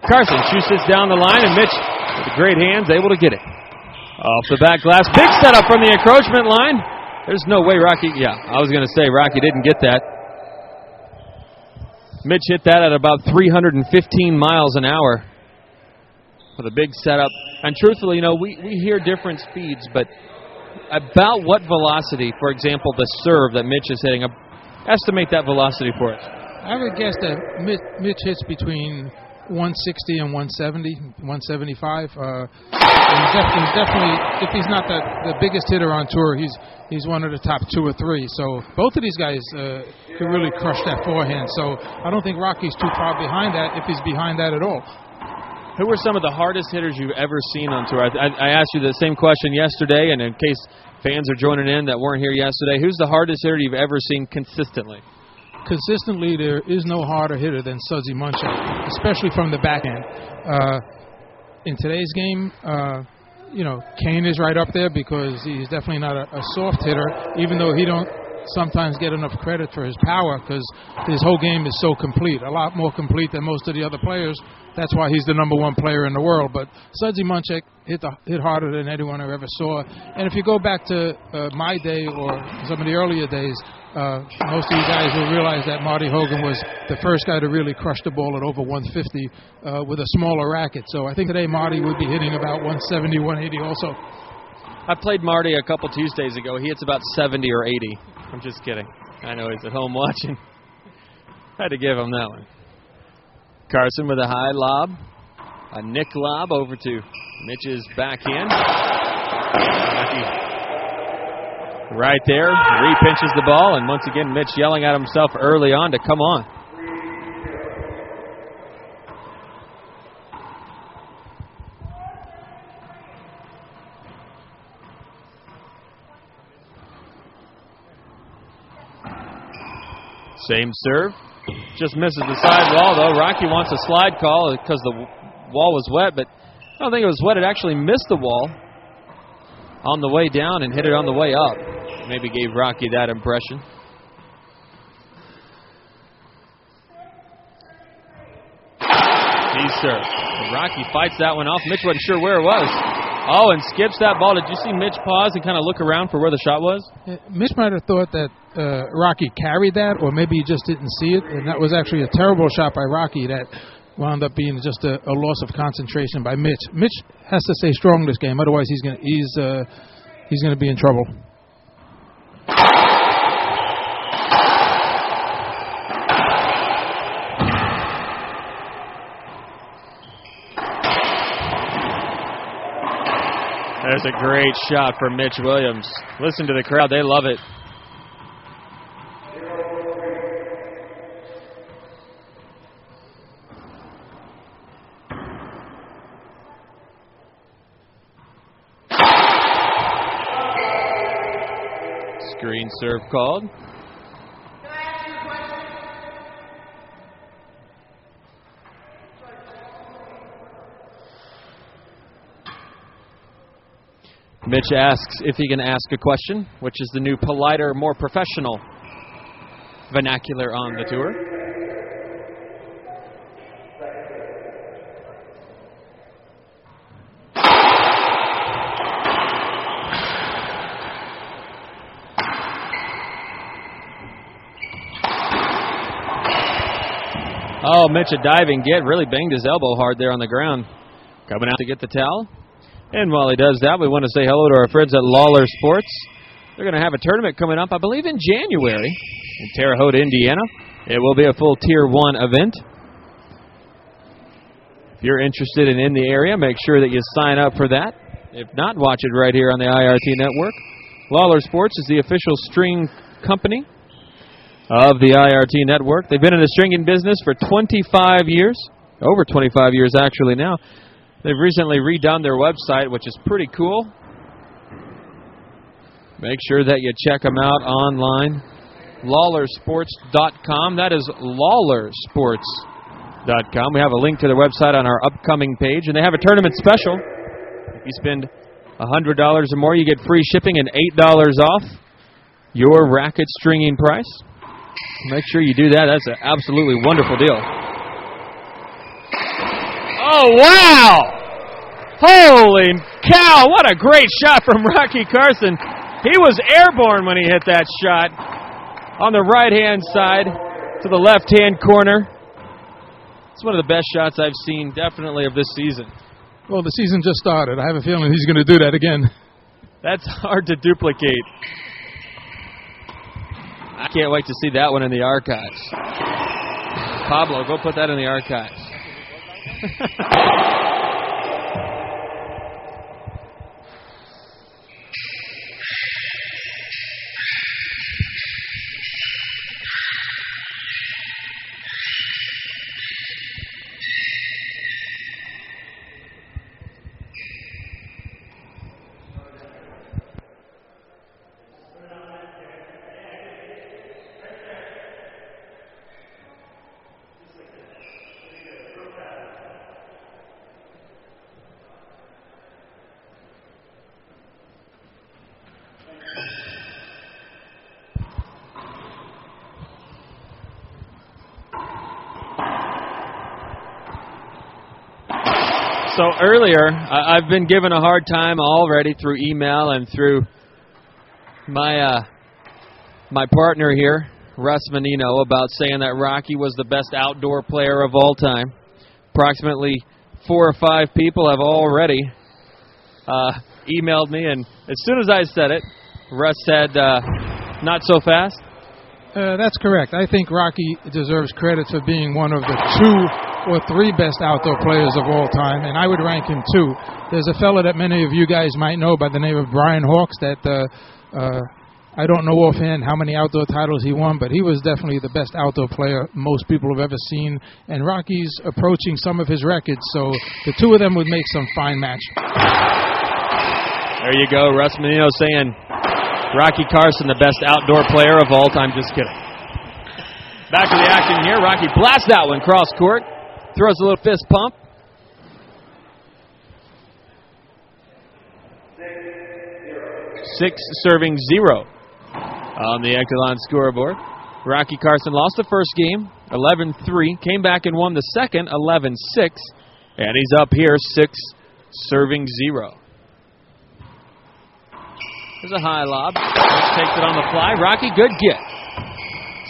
Carson shoots this down the line, and Mitch, with the great hands, able to get it. Off the back glass. Big setup from the encroachment line. There's no way Rocky, I was going to say Rocky didn't get that. Mitch hit that at about 315 miles an hour with a big setup. And truthfully, we hear different speeds, but about what velocity, for example, the serve that Mitch is hitting, estimate that velocity for us. I would guess that Mitch hits between 160 and 170, 175. He's definitely, if he's not the biggest hitter on tour, he's one of the top 2 or 3. So both of these guys can really crush that forehand. So I don't think Rocky's too far behind that, if he's behind that at all. Who were some of the hardest hitters you've ever seen on tour? I asked you the same question yesterday, and in case fans are joining in that weren't here yesterday, who's the hardest hitter you've ever seen consistently? Consistently, there is no harder hitter than Sudsy Munchak, especially from the backhand. In today's game, Kane is right up there because he's definitely not a soft hitter, even though he don't sometimes get enough credit for his power because his whole game is so complete, a lot more complete than most of the other players. That's why he's the #1 player in the world. But Sudsy Munchak hit harder than anyone I ever saw. And if you go back to my day or some of the earlier days, most of you guys will realize that Marty Hogan was the first guy to really crush the ball at over 150 with a smaller racket. So I think today Marty would be hitting about 170, 180 also. I played Marty a couple Tuesdays ago. He hits about 70 or 80. I'm just kidding. I know he's at home watching. Had to give him that one. Carson with a high lob. A nick lob over to Mitch's backhand. Right there. Re-pinches the ball. And once again, Mitch yelling at himself early on to come on. Same serve. Just misses the side wall, though. Rocky wants a slide call because the wall was wet, but I don't think it was wet. It actually missed the wall on the way down and hit it on the way up. Maybe gave Rocky that impression. He serves. Rocky fights that one off. Mitch wasn't sure where it was. Oh, and skips that ball. Did you see Mitch pause and kind of look around for where the shot was? Mitch might have thought that Rocky carried that, or maybe he just didn't see it, and that was actually a terrible shot by Rocky that wound up being just a loss of concentration by Mitch. Mitch has to stay strong this game, otherwise he's gonna be in trouble. There's a great shot for Mitch Williams. Listen to the crowd. They love it. Screen serve called. Mitch asks if he can ask a question, which is the new, politer, more professional vernacular on the tour. Oh, Mitch, a diving get. Really banged his elbow hard there on the ground. Coming out to get the towel. And while he does that, we want to say hello to our friends at Lawler Sports. They're going to have a tournament coming up, I believe, in January in Terre Haute, Indiana. It will be a full Tier 1 event. If you're interested and in the area, make sure that you sign up for that. If not, watch it right here on the IRT network. Lawler Sports is the official string company of the IRT network. They've been in the stringing business for 25 years, over 25 years actually now. They've recently redone their website, which is pretty cool. Make sure that you check them out online. LawlerSports.com. That is LawlerSports.com. We have a link to their website on our upcoming page. And they have a tournament special. If you spend $100 or more, you get free shipping and $8 off your racket stringing price. Make sure you do that. That's an absolutely wonderful deal. Oh, wow! Holy cow, what a great shot from Rocky Carson. He was airborne when he hit that shot on the right-hand side to the left-hand corner. It's one of the best shots I've seen, definitely, of this season. Well, the season just started. I have a feeling he's going to do that again. That's hard to duplicate. I can't wait to see that one in the archives. Pablo, go put that in the archives. So earlier, I've been given a hard time already through email and through my my partner here, Russ Menino, about saying that Rocky was the best outdoor player of all time. Approximately 4 or 5 people have already emailed me, and as soon as I said it, Russ said, not so fast. That's correct. I think Rocky deserves credit for being one of the 2 or 3 best outdoor players of all time, and I would rank him 2. There's a fellow that many of you guys might know by the name of Brian Hawks that I don't know offhand how many outdoor titles he won, but he was definitely the best outdoor player most people have ever seen, and Rocky's approaching some of his records, so the 2 of them would make some fine match. There you go, Russ Menino saying Rocky Carson, the best outdoor player of all time. Just kidding. Back to the action here. Rocky blasts that one cross court. Throws a little fist pump. 6 serving 0 on the Echelon scoreboard. Rocky Carson lost the first game, 11-3. Came back and won the second, 11-6. And he's up here, 6 serving 0. There's a high lob. Mitch takes it on the fly. Rocky, good get.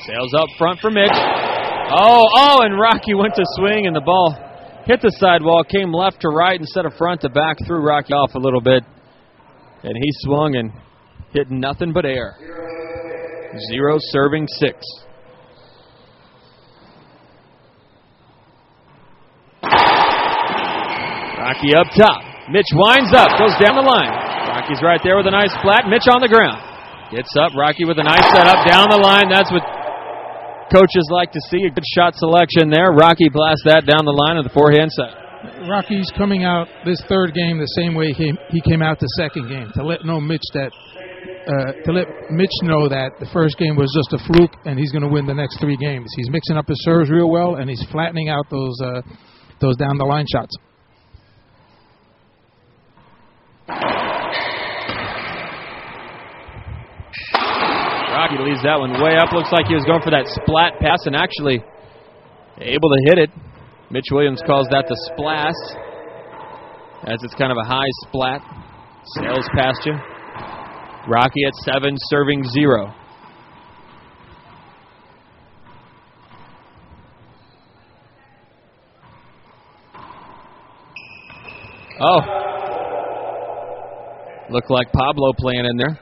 Sails up front for Mitch. Oh, and Rocky went to swing, and the ball hit the sidewall, came left to right instead of front to back, threw Rocky off a little bit. And he swung and hit nothing but air. 0 serving 6. Rocky up top. Mitch winds up, goes down the line. Rocky's right there with a nice flat. Mitch on the ground. Gets up. Rocky with a nice setup down the line. That's what coaches like to see. A good shot selection there. Rocky blasts that down the line on the forehand side. Rocky's coming out this 3rd game the same way he came out the 2nd game, to let Mitch know that the first game was just a fluke and he's going to win the next 3 games. He's mixing up his serves real well, and he's flattening out those down the line shots. Rocky leaves that one way up. Looks like he was going for that splat pass and actually able to hit it. Mitch Williams calls that the splash, as it's kind of a high splat. Sails past you. Rocky at 7, serving 0. Oh. Looked like Pablo playing in there.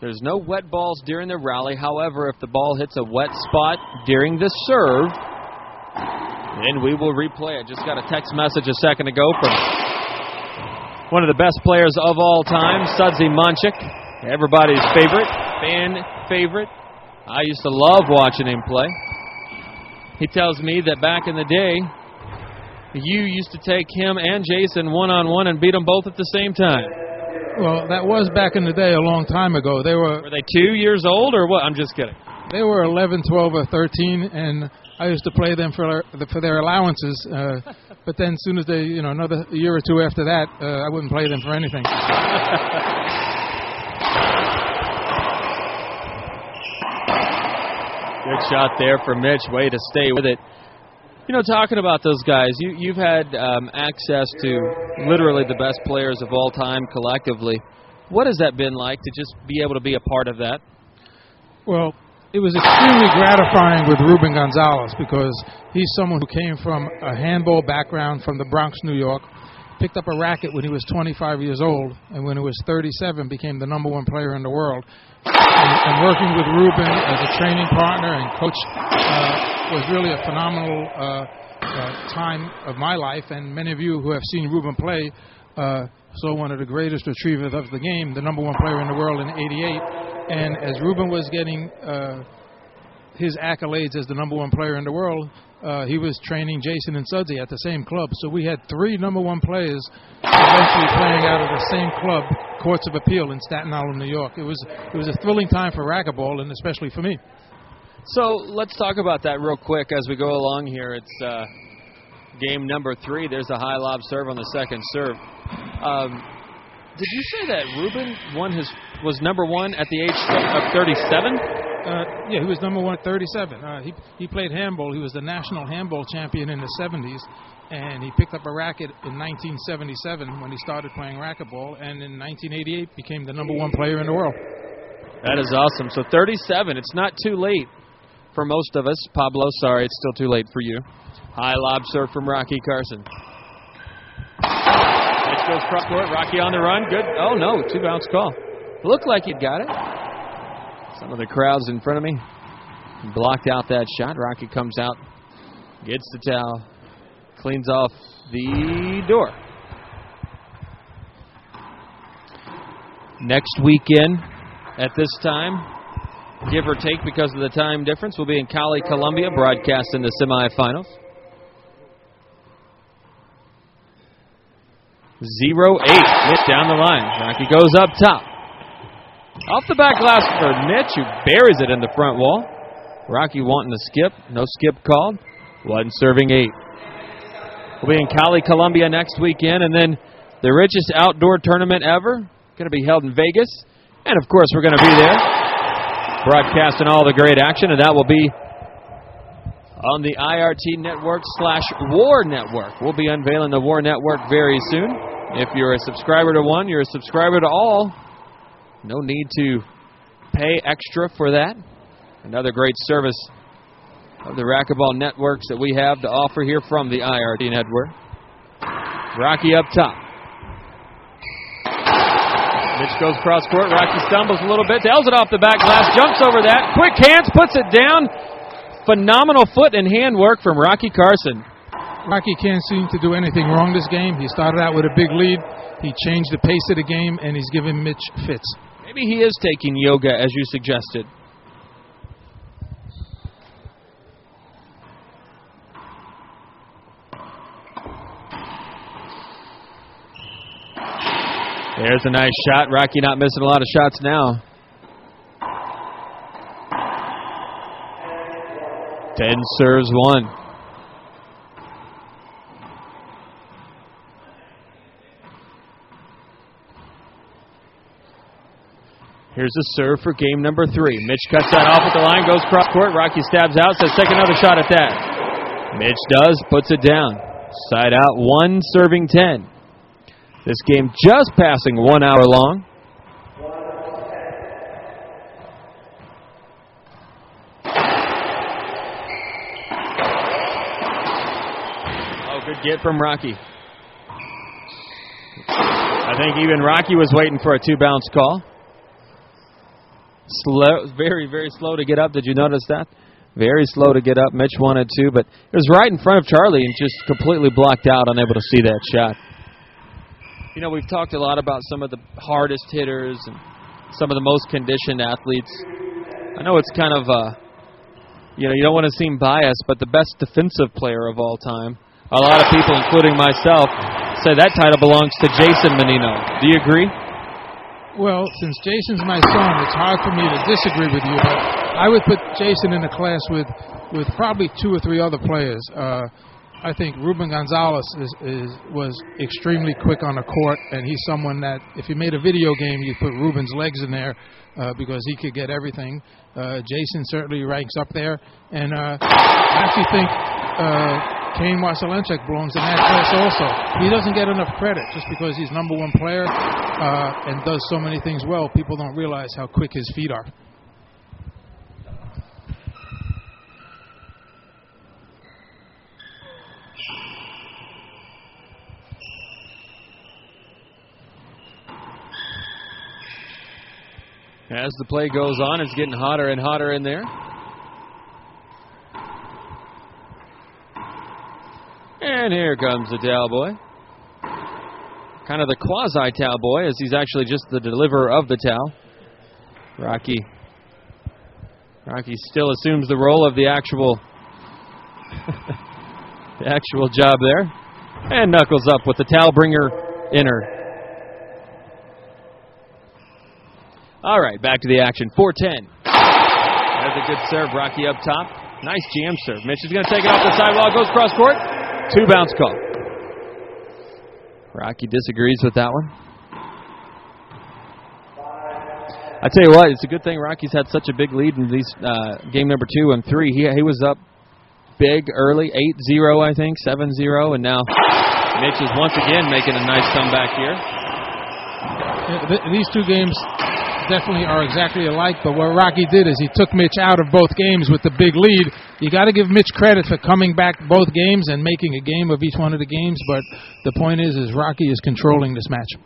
There's no wet balls during the rally. However, if the ball hits a wet spot during the serve, then we will replay it. Just got a text message a second ago from one of the best players of all time, Sudsy Monchik. Everybody's favorite, fan favorite. I used to love watching him play. He tells me that back in the day, you used to take him and Jason one-on-one and beat them both at the same time. Well, that was back in the day a long time ago. Were they 2 years old or what? I'm just kidding. They were 11, 12, or 13, and I used to play them for their allowances. But then as soon as they, another year or 2 after that, I wouldn't play them for anything. Good shot there for Mitch. Way to stay with it. Talking about those guys, you've had access to literally the best players of all time collectively. What has that been like to just be able to be a part of that? Well, it was extremely gratifying with Ruben Gonzalez because he's someone who came from a handball background from the Bronx, New York, picked up a racket when he was 25 years old, and when he was 37, became the #1 player in the world. And working with Ruben as a training partner and coach was really a phenomenal time of my life. And many of you who have seen Ruben play saw one of the greatest retrievers of the game, the #1 player in the world in '88. And as Ruben was getting his accolades as the #1 player in the world, he was training Jason and Sudsy at the same club. So we had 3 #1 players eventually playing out of the same club, Courts of Appeal in Staten Island, New York. It was a thrilling time for racquetball, and especially for me. So let's talk about that real quick as we go along here. It's game number 3. There's a high lob serve on the second serve. Did you say that Ruben was #1 at the age of 37? Yeah, he was #1 at 37. He played handball. He was the national handball champion in the 70s, and he picked up a racket in 1977 when he started playing racquetball, and in 1988 became the #1 player in the world. That is awesome. So 37, it's not too late for most of us. Pablo, sorry, it's still too late for you. High lob serve from Rocky Carson. Mitch goes cross court. Rocky on the run. Good. Oh, no, 2-bounce call. Looked like he'd got it. Some of the crowds in front of me blocked out that shot. Rocky comes out, gets the towel, cleans off the door. Next weekend at this time, give or take because of the time difference, we'll be in Cali, Colombia, broadcasting the semifinals. 0-8, Mitch down the line. Rocky goes up top. Off the back glass for Mitch, who buries it in the front wall. Rocky wanting to skip. No skip called. 1 serving 8. We'll be in Cali, Colombia next weekend, and then the richest outdoor tournament ever, going to be held in Vegas. And, of course, we're going to be there broadcasting all the great action, and that will be on the IRT Network /War Network. We'll be unveiling the War Network very soon. If you're a subscriber to one, you're a subscriber to all. No need to pay extra for that. Another great service of the racquetball networks that we have to offer here from the IRT Network. Rocky up top. Mitch goes cross court. Rocky stumbles a little bit, tails it off the back glass, jumps over that. Quick hands, puts it down. Phenomenal foot and hand work from Rocky Carson. Rocky can't seem to do anything wrong this game. He started out with a big lead. He changed the pace of the game, and he's giving Mitch fits. Maybe he is taking yoga, as you suggested. There's a nice shot. Rocky not missing a lot of shots now. 10 serves 1. Here's a serve for game number 3. Mitch cuts that off at the line, goes cross court. Rocky stabs out, says take another shot at that. Mitch does, puts it down. Side out 1, serving 10. This game just passing 1 hour long. Oh, good get from Rocky. I think even Rocky was waiting for a 2-bounce call. Slow, very, very slow to get up. Did you notice that? Very slow to get up. Mitch wanted to, but it was right in front of Charlie and just completely blocked out, unable to see that shot. You know, we've talked a lot about some of the hardest hitters and some of the most conditioned athletes. I know it's kind of, you don't want to seem biased, but the best defensive player of all time, a lot of people, including myself, say that title belongs to Jason Menino. Do you agree? Well, since Jason's my son, it's hard for me to disagree with you, but I would put Jason in a class with probably 2 or 3 other players. I think Ruben Gonzalez was extremely quick on the court, and he's someone that if you made a video game, you put Ruben's legs in there because he could get everything. Jason certainly ranks up there, and I actually think Kane Marcelenchuk belongs in that class also. He doesn't get enough credit just because he's #1 player and does so many things well. People don't realize how quick his feet are. As the play goes on, it's getting hotter and hotter in there. And here comes the towel boy. Kind of the quasi-towel boy, as he's actually just the deliverer of the towel. Rocky still assumes the role of the actual the actual job there. And knuckles up with the towel bringer inner. All right, back to the action. 4-10. That's a good serve. Rocky up top. Nice jam serve. Mitch is going to take it off the sidewall. Goes cross court. 2 bounce call. Rocky disagrees with that one. I tell you what, it's a good thing Rocky's had such a big lead in these game number 2 and 3. He was up big early, 8-0, I think, 7-0, and now Mitch is once again making a nice comeback here. Yeah, these 2 games definitely are exactly alike, but what Rocky did is he took Mitch out of both games with the big lead. You got to give Mitch credit for coming back both games and making a game of each one of the games, but the point is Rocky is controlling this match.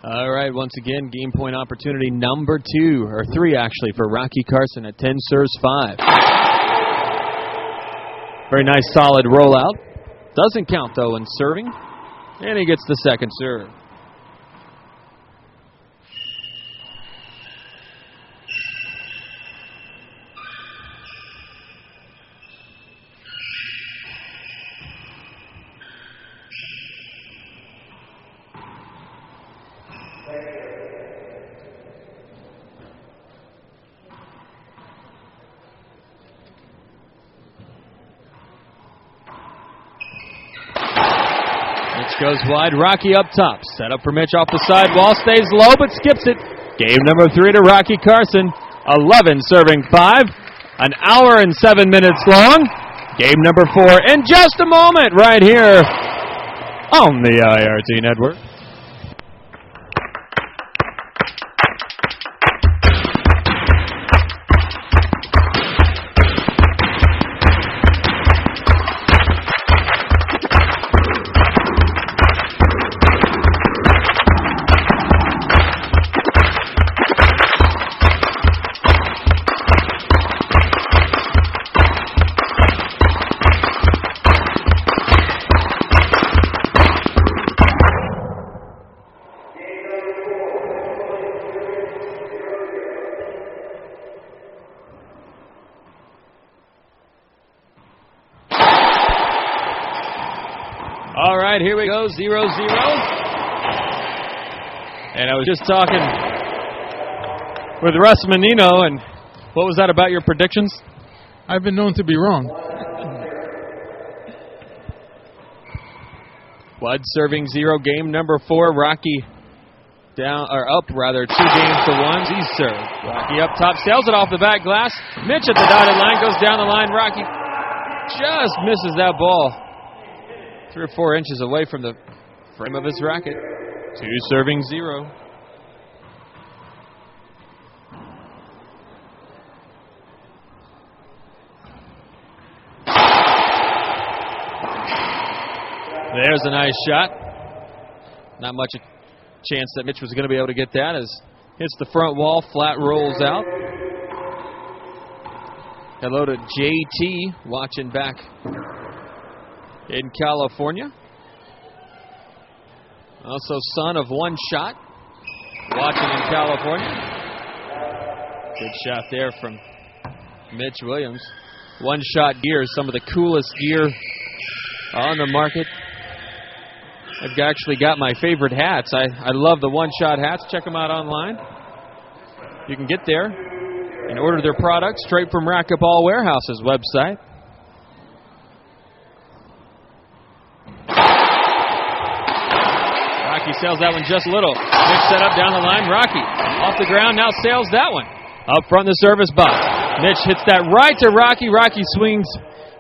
All right, once again, game point opportunity number 2, or 3 actually, for Rocky Carson at 10 serves 5. Very nice solid rollout. Doesn't count, though, in serving. And he gets the second serve. Goes wide. Rocky up top. Set up for Mitch off the sidewall. Stays low but skips it. Game number 3 to Rocky Carson. 11 serving 5. An hour and 7 minutes long. Game number 4 in just a moment right here on the IRT Network. All right, here we go, 0-0. And I was just talking with Russ Menino, and what was that about your predictions? I've been known to be wrong. Bud serving 0, game number 4. Rocky down, or up rather, 2 games to 1. He's served. Rocky up top, sails it off the back glass. Mitch at the dotted line, goes down the line. Rocky just misses that ball 3 or 4 inches away from the frame of his racket. 2 serving 0. There's a nice shot. Not much a chance that Mitch was going to be able to get that, as hits the front wall, flat rolls out. Hello to JT watching back in California. Also son of One Shot, watching in California. Good shot there from Mitch Williams. One Shot gear, some of the coolest gear on the market. I've actually got my favorite hats. I love the One Shot hats. Check them out online. You can get there and order their products straight from Racquetball Warehouse's website. Rocky sails that one just a little. Mitch set up down the line. Rocky off the ground, now sails that one. Up front in the service box. Mitch hits that right to Rocky. Rocky swings,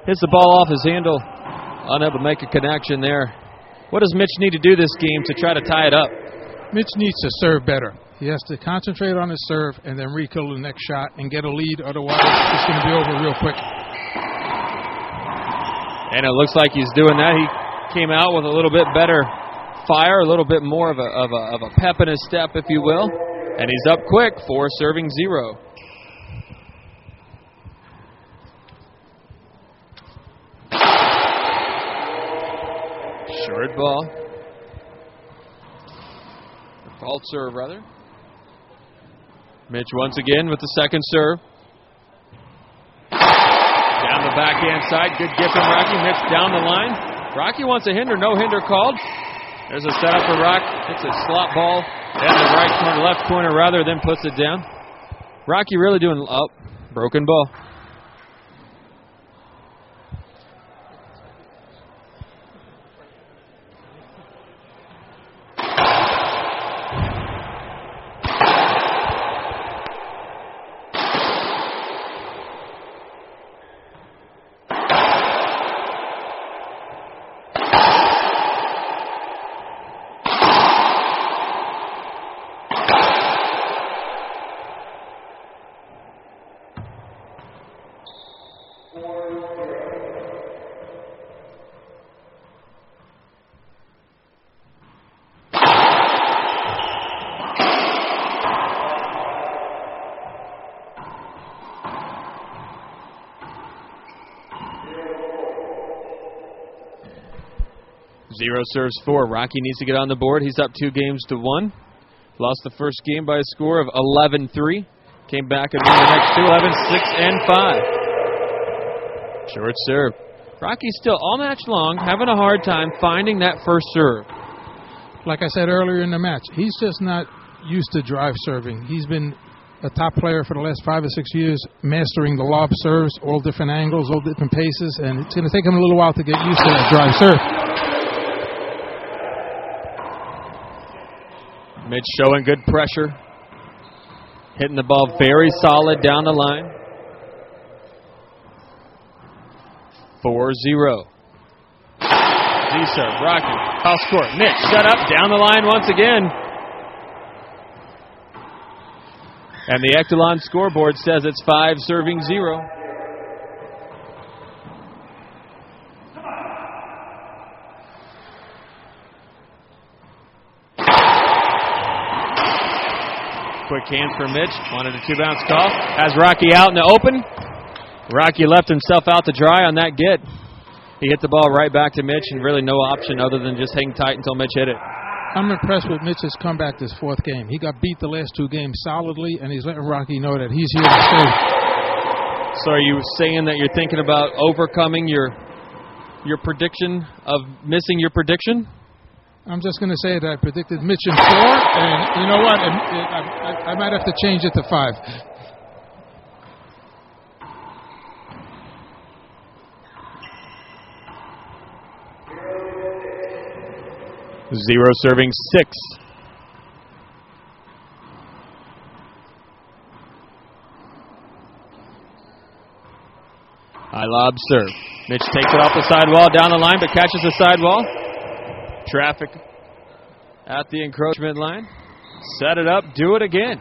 hits the ball off his handle. Unable to make a connection there. What does Mitch need to do this game to try to tie it up? Mitch needs to serve better. He has to concentrate on his serve and then re-kill the next shot and get a lead. Otherwise, it's going to be over real quick. And it looks like he's doing that. He came out with a little bit better fire, a little bit more of a pep in his step, if you will. And he's up quick for serving 0. Short ball. Fault serve, rather. Mitch once again with the second serve. Down the backhand side. Good gift from Rocky. Mitch down the line. Rocky wants a hinder. No hinder called. There's a setup for Rock. It's a slot ball down the right corner, left corner rather, then puts it down. Rocky really doing, broken ball. Zero serves 4. Rocky needs to get on the board. He's up 2 games to 1. Lost the first game by a score of 11-3. Came back and won the next 2, 11-6 and 5. Short serve. Rocky's still all match long having a hard time finding that first serve. Like I said earlier in the match, he's just not used to drive serving. He's been a top player for the last 5 or 6 years, mastering the lob serves, all different angles, all different paces, and it's going to take him a little while to get used to that drive serve. Mitch showing good pressure. Hitting the ball very solid down the line. 4-0. Z-serve, Rocky, house court. Mitch set up down the line once again. And the Echelon scoreboard says it's 5 serving 0. Quick hands for Mitch. Wanted a 2-bounce call. Has Rocky out in the open. Rocky left himself out to dry on that get. He hit the ball right back to Mitch, and really no option other than just hang tight until Mitch hit it. I'm impressed with Mitch's comeback this 4th game. He got beat the last 2 games solidly, and he's letting Rocky know that he's here to stay. So are you saying that you're thinking about overcoming your prediction of missing your prediction? I'm just going to say that I predicted Mitch in 4, and you know what? I might have to change it to 5. Zero serving 6. High lob serve. Mitch takes it off the sidewall, down the line, but catches the sidewall. Traffic at the encroachment line. Set it up, do it again.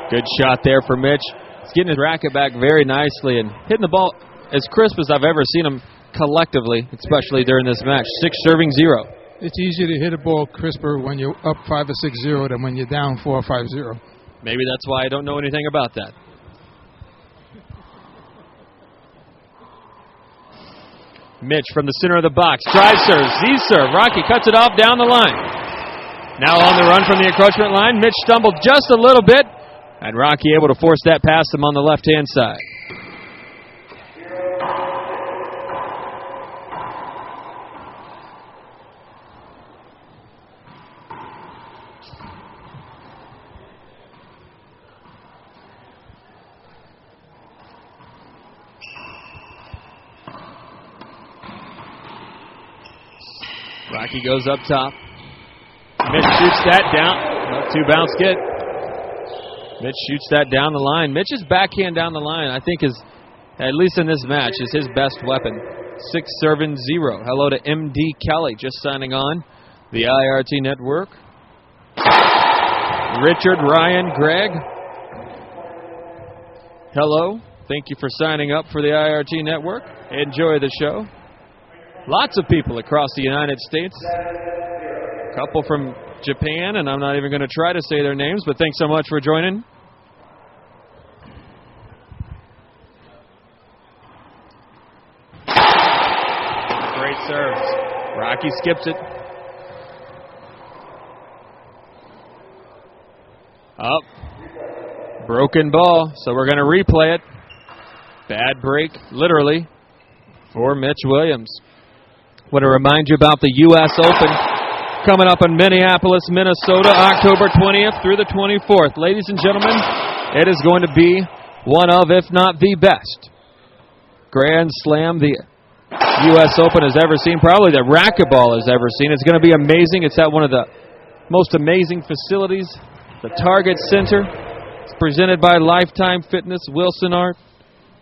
Good shot there for Mitch. He's getting his racket back very nicely and hitting the ball as crisp as I've ever seen him collectively, especially during this match. 6 serving 0. It's easier to hit a ball crisper when you're up 5 or 6-0 than when you're down 4 or 5-0. Maybe that's why I don't know anything about that. Mitch from the center of the box. Drive serve, Z-serve. Rocky cuts it off down the line. Now on the run from the encroachment line. Mitch stumbled just a little bit. And Rocky able to force that past him on the left-hand side. Rocky goes up top. Mitch shoots that down. No, 2-bounce get. Mitch shoots that down the line. Mitch's backhand down the line, I think, is, at least in this match, is his best weapon. 6-0. Hello to MD Kelly, just signing on the IRT network. Richard, Ryan, Greg. Hello. Thank you for signing up for the IRT network. Enjoy the show. Lots of people across the United States. A couple from Japan, and I'm not even going to try to say their names, but thanks so much for joining. Great serves. Rocky skips it. Up. Broken ball, so we're going to replay it. Bad break, literally, for Mitch Williams. Want to remind you about the U.S. Open coming up in Minneapolis, Minnesota, October 20th through the 24th. Ladies and gentlemen, it is going to be one of, if not the best, Grand Slam the U.S. Open has ever seen, probably the racquetball has ever seen. It's going to be amazing. It's at one of the most amazing facilities, the Target Center. It's presented by Lifetime Fitness, Wilson Art,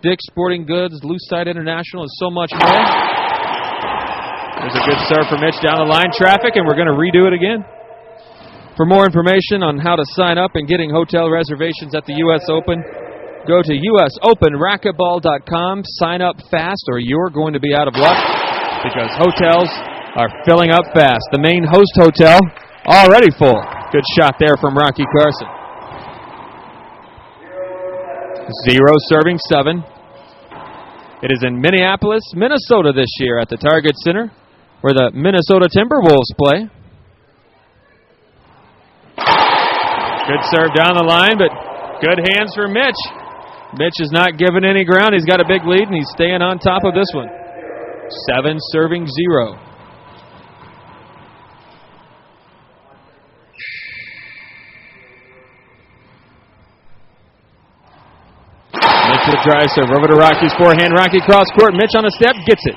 Dick's Sporting Goods, Lucide International, and so much more. There's a good serve for Mitch down the line. Traffic, and we're going to redo it again. For more information on how to sign up and getting hotel reservations at the U.S. Open, go to usopenracquetball.com. Sign up fast or you're going to be out of luck because hotels are filling up fast. The main host hotel already full. Good shot there from Rocky Carson. 0-7. It is in Minneapolis, Minnesota this year at the Target Center where the Minnesota Timberwolves play. Good serve down the line, but good hands for Mitch. Mitch is not giving any ground. He's got a big lead, and he's staying on top of this one. 7-0. Mitch with a drive serve over to Rocky's forehand. Rocky cross court. Mitch on a step, gets it.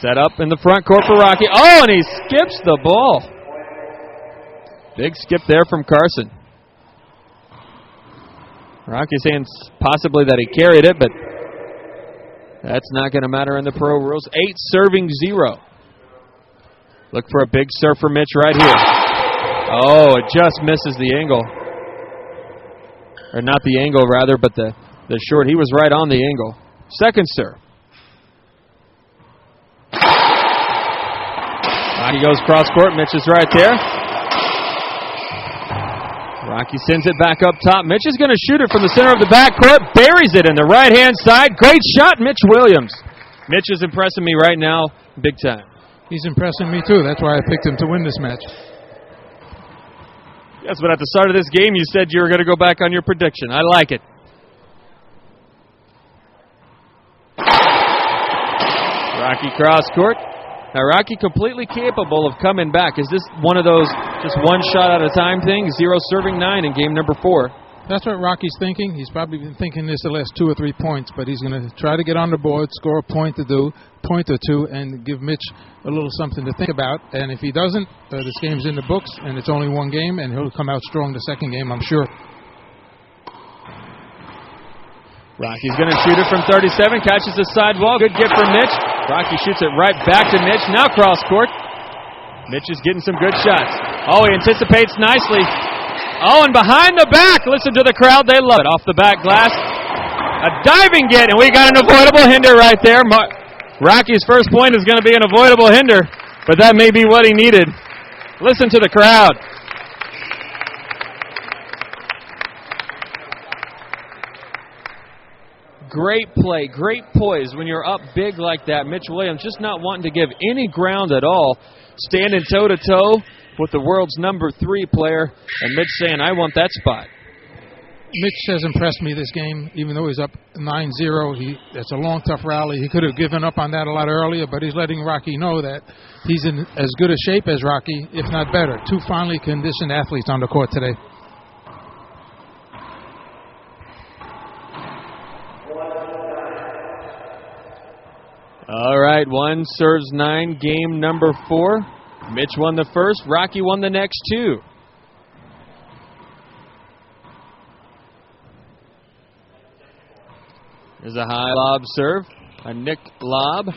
Set up in the front court for Rocky. Oh, and he skips the ball. Big skip there from Carson. Rocky saying possibly that he carried it, but that's not going to matter in the pro rules. 8-0. Look for a big serve for Mitch right here. Oh, it just misses the angle. Or not the angle, rather, but the short. He was right on the angle. Second serve. Rocky goes cross court. Mitch is right there. Rocky sends it back up top. Mitch is going to shoot it from the center of the backcourt. Buries it in the right-hand side. Great shot, Mitch Williams. Mitch is impressing me right now big time. He's impressing me, too. That's why I picked him to win this match. Yes, but at the start of this game, you said you were going to go back on your prediction. I like it. Rocky cross court. Now, Rocky completely capable of coming back. Is this one of those just one shot at a time thing? 0-9 in game number 4. That's what Rocky's thinking. He's probably been thinking this the last 2 or 3 points, but he's going to try to get on the board, score a point or two, and give Mitch a little something to think about. And if he doesn't, this game's in the books, and it's only one game, and he'll come out strong the second game, I'm sure. Rocky's going to shoot it from 37, catches the sidewall. Good gift from Mitch. Rocky shoots it right back to Mitch. Now cross court. Mitch is getting some good shots. Oh, he anticipates nicely. Oh, and behind the back. Listen to the crowd. They love it. Off the back glass. A diving get, and we got an avoidable hinder right there. Rocky's first point is going to be an avoidable hinder, but that may be what he needed. Listen to the crowd. Great play, great poise when you're up big like that. Mitch Williams just not wanting to give any ground at all. Standing toe-to-toe with the world's number 3 player. And Mitch saying, I want that spot. Mitch has impressed me this game, even though he's up 9-0. That's a long, tough rally. He could have given up on that a lot earlier, but he's letting Rocky know that he's in as good a shape as Rocky, if not better. 2 finely conditioned athletes on the court today. All right, 1 serves 9, game number 4. Mitch won the first. Rocky won the next two. There's a high lob serve. A Nick lob.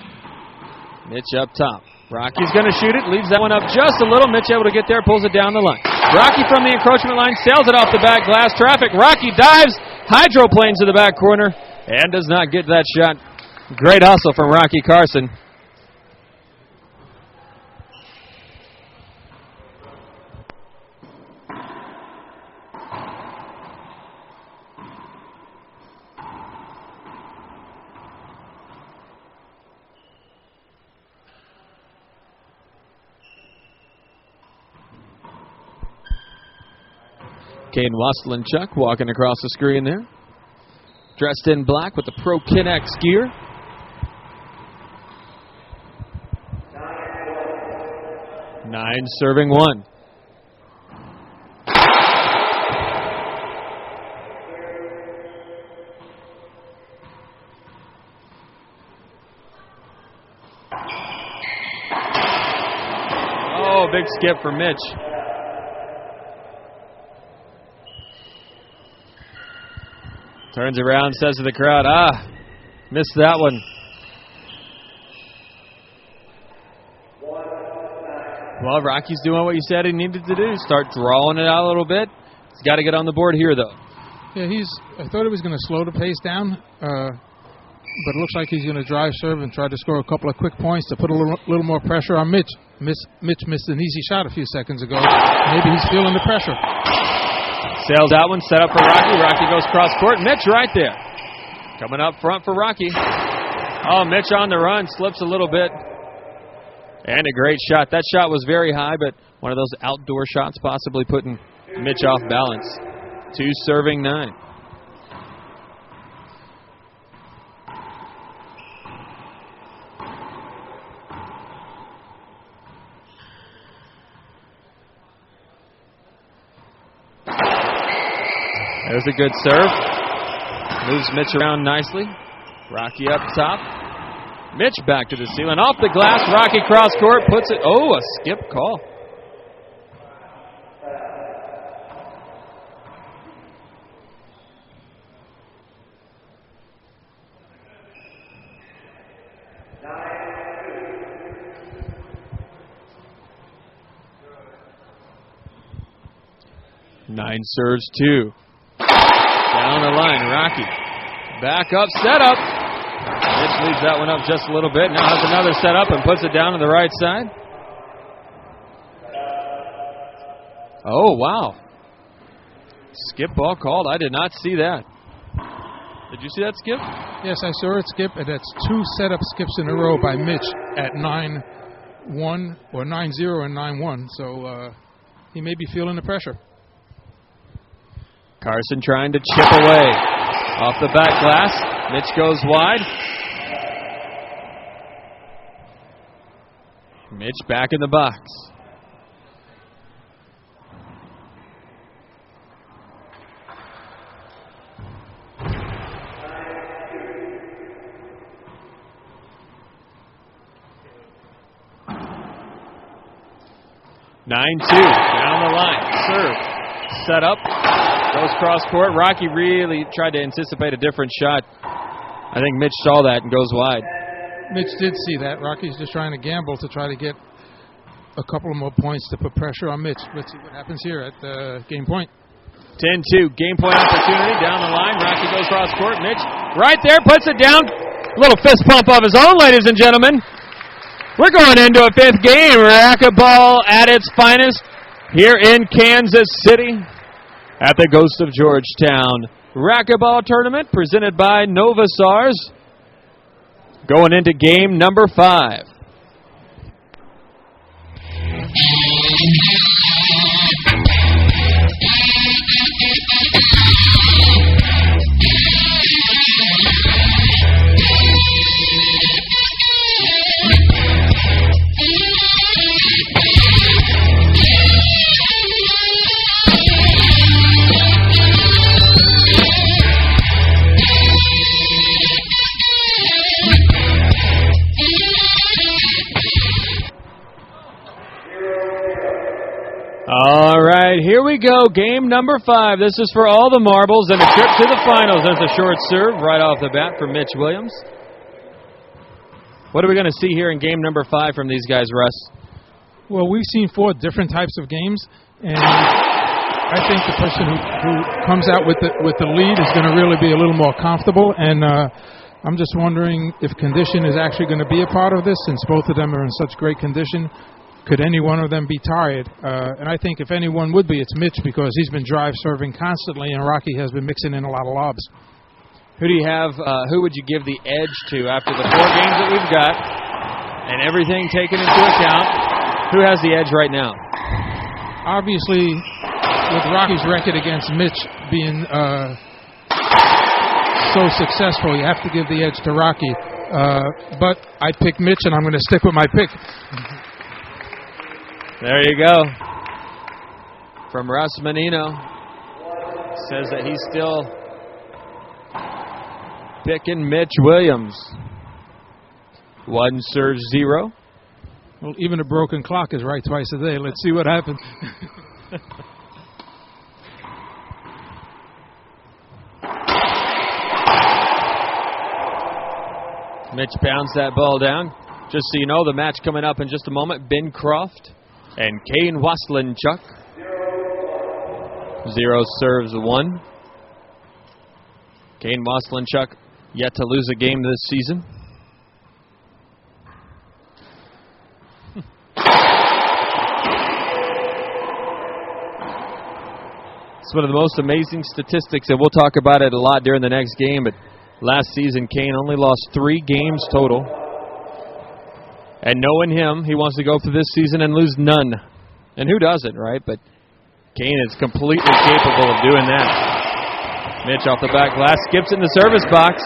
Mitch up top. Rocky's going to shoot it. Leaves that one up just a little. Mitch able to get there. Pulls it down the line. Rocky from the encroachment line. Sails it off the back glass. Traffic. Rocky dives. Hydroplanes to the back corner. And does not get that shot. Great hustle from Rocky Carson. Kane Wastelenchuk walking across the screen there. Dressed in black with the Pro Kinex gear. Nine serving one. Oh, big skip for Mitch. Turns around, says to the crowd, missed that one. Well, Rocky's doing what he said he needed to do. Start drawing it out a little bit. He's got to get on the board here, though. Yeah, I thought he was going to slow the pace down, but it looks like he's going to drive serve and try to score a couple of quick points to put a little more pressure on Mitch. Mitch missed an easy shot a few seconds ago. Maybe he's feeling the pressure. Sails out one, set up for Rocky. Rocky goes cross court. Mitch right there. Coming up front for Rocky. Oh, Mitch on the run. Slips a little bit. And a great shot. That shot was very high, but one of those outdoor shots possibly putting Mitch off balance. 2 serving 9. There's a good serve. Moves Mitch around nicely. Rocky up top. Mitch back to the ceiling. Off the glass. Rocky cross court. Puts it. Oh, a skip call. Nine serves 2. Down the line, Rocky. Back up, set up. Mitch leaves that one up just a little bit. Now has another set up and puts it down to the right side. Oh, wow. Skip ball called. I did not see that. Did you see that skip? Yes, I saw it skip, and that's 2 setup skips in a row by Mitch at 9-1 or 9-0 and 9-1. So he may be feeling the pressure. Carson trying to chip away. Off the back glass. Mitch goes wide. Mitch back in the box. Nine 2 down the line. Serve. Set up. Goes cross court. Rocky really tried to anticipate a different shot. I think Mitch saw that and goes wide. Mitch did see that. Rocky's just trying to gamble to try to get a couple of more points to put pressure on Mitch. Let's see what happens here at game point. 10-2. Game point opportunity down the line. Rocky goes cross court. Mitch right there puts it down. A little fist pump of his own, ladies and gentlemen. We're going into a 5th game. Racquetball at its finest here in Kansas City at the Ghost of Georgetown Racquetball Tournament presented by Novasars. Going into game number 5. here we go. Game number 5. This is for all the marbles and a trip to the finals. There's a short serve right off the bat for Mitch Williams. What are we going to see here in game number 5 from these guys, Russ? Well, we've seen 4 different types of games, and I think the person who comes out with the lead is going to really be a little more comfortable. And I'm just wondering if condition is actually going to be a part of this, since both of them are in such great condition. Could any one of them be tired? And I think if anyone would be, it's Mitch, because he's been drive serving constantly, and Rocky has been mixing in a lot of lobs. Who do you have? Who would you give the edge to after the 4 games that we've got and everything taken into account? Who has the edge right now? Obviously, with Rocky's record against Mitch being so successful, you have to give the edge to Rocky. But I picked Mitch, and I'm going to stick with my pick. There you go. From Russ Menino. Says that he's still picking Mitch Williams. 1 serves 0. Well, even a broken clock is right twice a day. Let's see what happens. Mitch pounds that ball down. Just so you know, the match coming up in just a moment, Ben Croft and Kane Waslinchuk. 0 serves 1. Kane Waslinchuk yet to lose a game this season. It's one of the most amazing statistics, and we'll talk about it a lot during the next game, but last season, Kane only lost 3 games total. And knowing him, he wants to go through this season and lose none. And who doesn't, right? But Kane is completely capable of doing that. Mitch off the back glass, skips in the service box.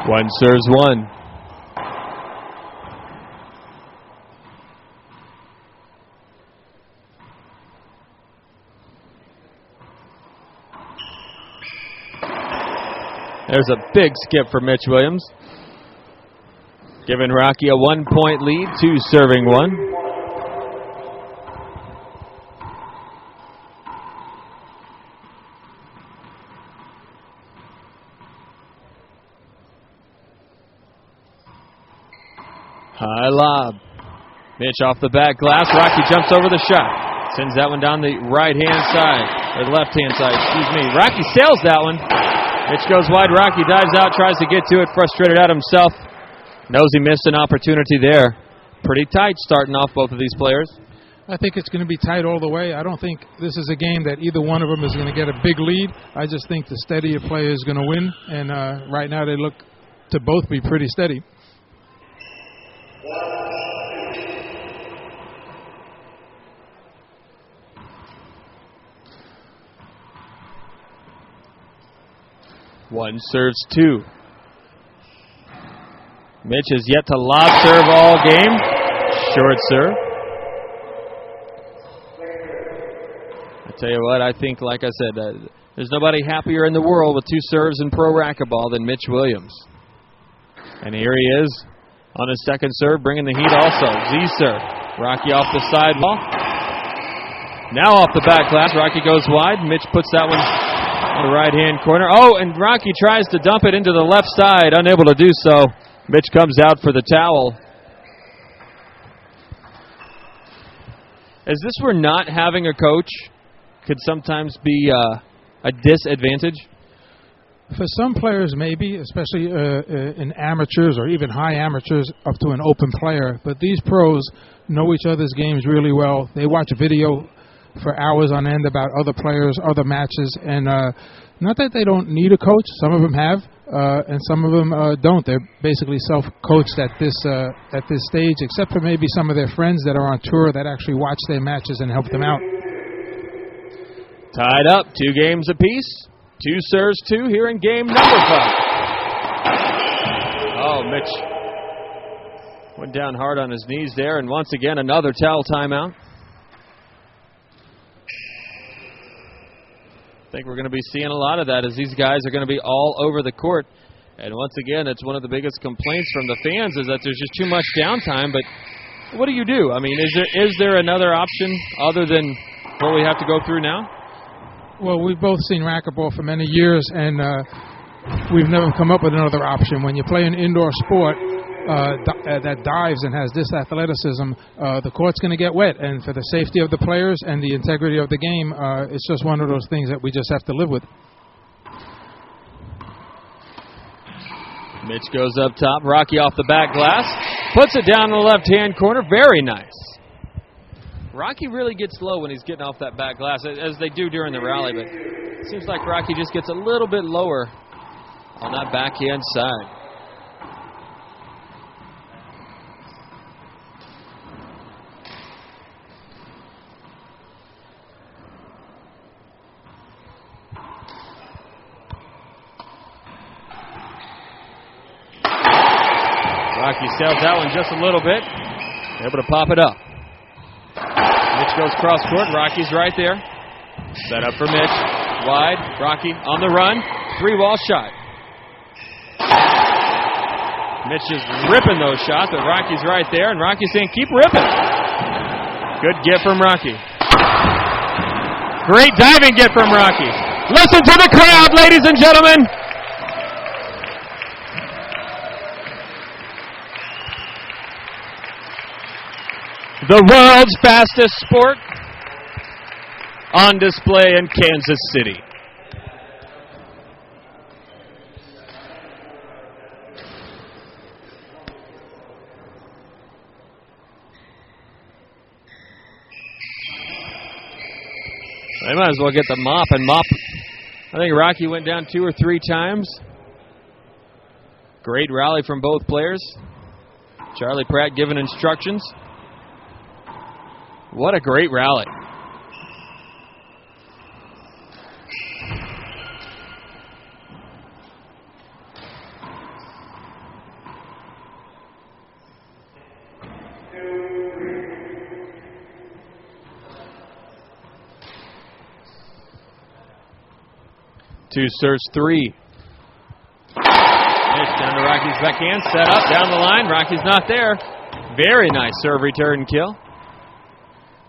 One serves 1. There's a big skip for Mitch Williams. Giving Rocky a 1-point lead, 2 serving 1. High lob. Mitch off the back glass. Rocky jumps over the shot. Sends that one down the right-hand side, or the left-hand side, excuse me. Rocky sails that one. Mitch goes wide. Rocky dives out, tries to get to it, frustrated at himself. Knows he missed an opportunity there. Pretty tight starting off both of these players. I think it's going to be tight all the way. I don't think this is a game that either one of them is going to get a big lead. I just think the steadier player is going to win, and right now they look to both be pretty steady. One serves 2. Mitch has yet to lob serve all game. Short serve. I tell you what, I think, like I said, there's nobody happier in the world with 2 serves in pro racquetball than Mitch Williams. And here he is on his second serve, bringing the heat also. Z-serve. Rocky off the sidewall. Now off the back glass. Rocky goes wide. Mitch puts that one on the right-hand corner. Oh, and Rocky tries to dump it into the left side. Unable to do so. Mitch comes out for the towel. As this were not having a coach, could sometimes be a disadvantage? For some players, maybe, especially in amateurs or even high amateurs up to an open player. But these pros know each other's games really well. They watch video for hours on end about other players, other matches. And not that they don't need a coach. Some of them have, and some of them don't. They're basically self-coached at this stage, except for maybe some of their friends that are on tour that actually watch their matches and help them out. Tied up, 2 games apiece. 2 serves 2 here in game number 5. Oh, Mitch went down hard on his knees there, and once again another towel timeout. I think we're going to be seeing a lot of that as these guys are going to be all over the court And once again, that's one of the biggest complaints from the fans is that there's just too much downtime. But what do you do? I mean, is there another option other than what we have to go through now? Well, we've both seen racquetball for many years, and we've never come up with another option. When you play an indoor sport that dives and has this athleticism, the court's going to get wet. And for the safety of the players and the integrity of the game, it's just one of those things that we just have to live with. Mitch goes up top. Rocky off the back glass. Puts it down in the left-hand corner. Very nice. Rocky really gets low when he's getting off that back glass, as they do during the rally. But it seems like Rocky just gets a little bit lower on that backhand side. Rocky sails that one just a little bit. Able to pop it up. Mitch goes cross court. Rocky's right there. Set up for Mitch. Wide. Rocky on the run. 3-wall shot. Mitch is ripping those shots, but Rocky's right there, and Rocky's saying, keep ripping. Good get from Rocky. Great diving get from Rocky. Listen to the crowd, ladies and gentlemen. The world's fastest sport on display in Kansas City. They might as well get the mop and mop. I think Rocky went down 2 or 3 times. Great rally from both players. Charlie Pratt giving instructions. What a great rally. Two serves 3. Mitch down to Rocky's backhand. Set up down the line. Rocky's not there. Very nice serve return kill.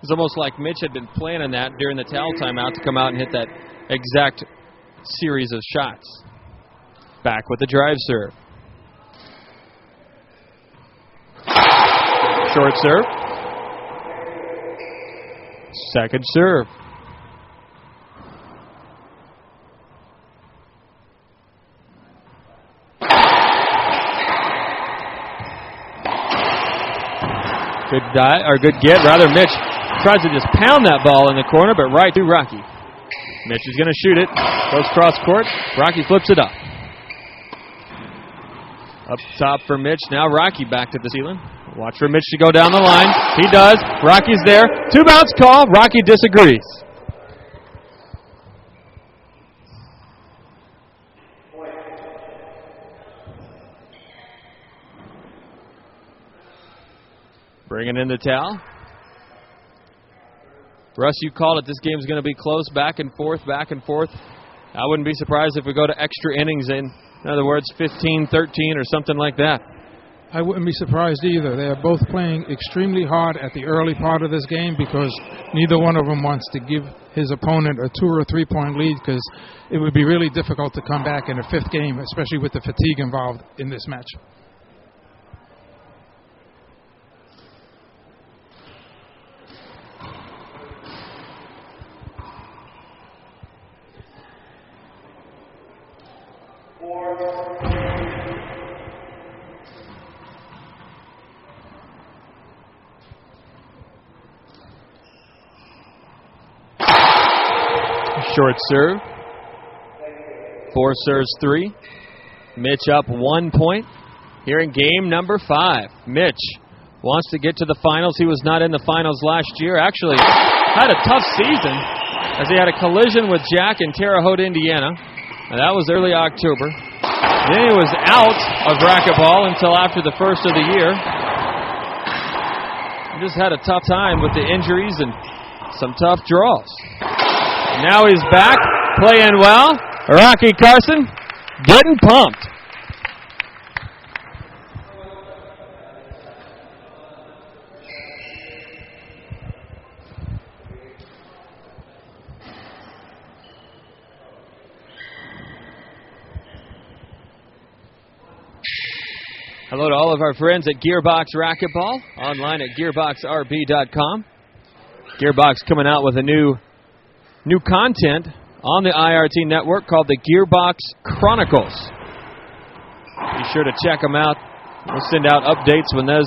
It's almost like Mitch had been planning that during the towel timeout to come out and hit that exact series of shots. Back with the drive serve. Short serve. Second serve. Good get. Mitch tries to just pound that ball in the corner, but right through Rocky. Mitch is going to shoot it. Goes cross court. Rocky flips it up. Up top for Mitch. Now Rocky back to the ceiling. Watch for Mitch to go down the line. He does. Rocky's there. 2 bounce call. Rocky disagrees. Bringing in the towel. Russ, you called it. This game's going to be close, back and forth, back and forth. I wouldn't be surprised if we go to extra innings in other words, 15-13 or something like that. I wouldn't be surprised either. They are both playing extremely hard at the early part of this game because neither one of them wants to give his opponent a 2 or 3 point lead because it would be really difficult to come back in a 5th game, especially with the fatigue involved in this match. Short serve. 4 serves 3. Mitch up 1 point here in game number 5. Mitch wants to get to the finals. He was not in the finals last year. Actually had a tough season as he had a collision with Jack in Terre Haute, Indiana. And that was early October. Then he was out of racquetball until after the first of the year. He just had a tough time with the injuries and some tough draws. Now he's back, playing well. Rocky Carson getting pumped. Hello to all of our friends at Gearbox Racquetball, online at gearboxrb.com. Gearbox coming out with a new content on the IRT network called the Gearbox Chronicles. Be sure to check them out. We'll send out updates when that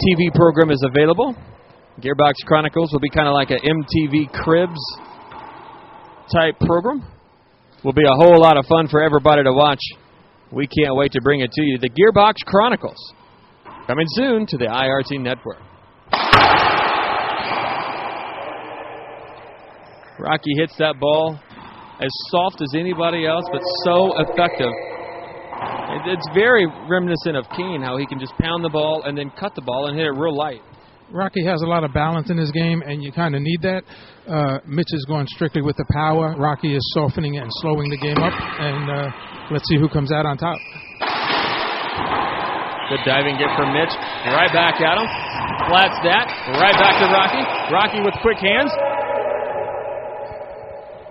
TV program is available. Gearbox Chronicles will be kind of like an MTV Cribs type program. Will be a whole lot of fun for everybody to watch. We can't wait to bring it to you. The Gearbox Chronicles, coming soon to the IRT network. Rocky hits that ball as soft as anybody else, but so effective. It's very reminiscent of Kane, how he can just pound the ball and then cut the ball and hit it real light. Rocky has a lot of balance in his game, and you kind of need that. Mitch is going strictly with the power. Rocky is softening it and slowing the game up, and let's see who comes out on top. Good diving get from Mitch. Right back at him. Flats that. Right back to Rocky. Rocky with quick hands.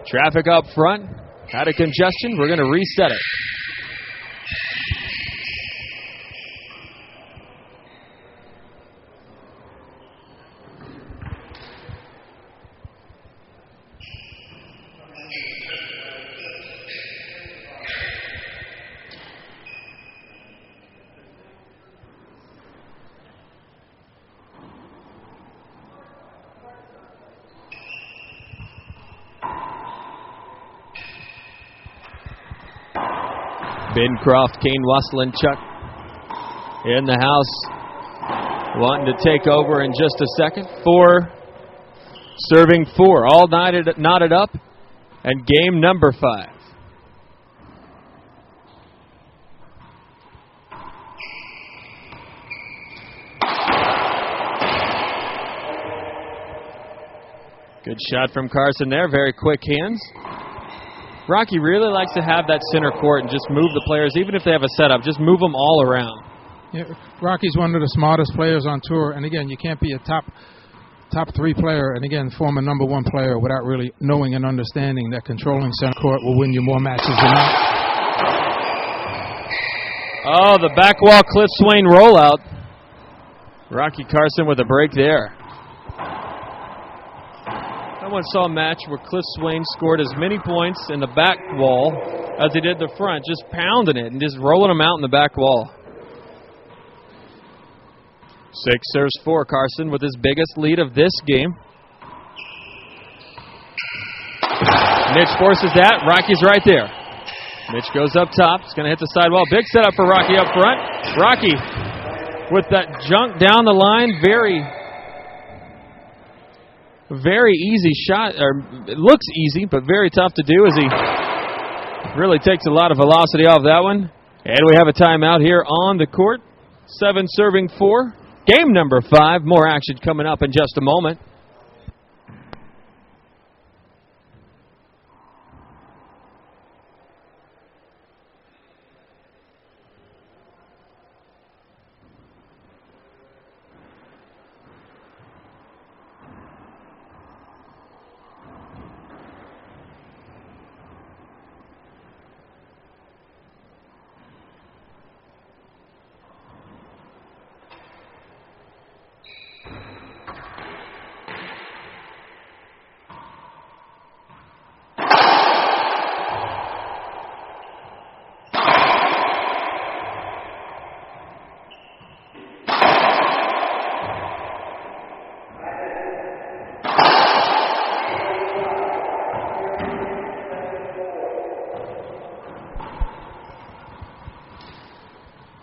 Traffic up front. Out of congestion. We're going to reset it. Bencroft, Kane Wasselinchuk in the house, wanting to take over in just a second. 4, serving 4, all knotted up, and game number 5. Good shot from Carson there, very quick hands. Rocky really likes to have that center court and just move the players, even if they have a setup, just move them all around. Yeah, Rocky's one of the smartest players on tour, and again, you can't be a top 3 player, and again, former number 1 player without really knowing and understanding that controlling center court will win you more matches than that. Oh, the back wall Cliff Swain rollout. Rocky Carson with a break there. I once saw a match where Cliff Swain scored as many points in the back wall as he did the front, just pounding it and just rolling them out in the back wall. 6 serves 4, Carson with his biggest lead of this game. Mitch forces that. Rocky's right there. Mitch goes up top. He's going to hit the sidewall. Big setup for Rocky up front. Rocky with that junk down the line. Very easy shot, or it looks easy, but very tough to do as he really takes a lot of velocity off that one. And we have a timeout here on the court. 7 serving 4. Game number 5. More action coming up in just a moment.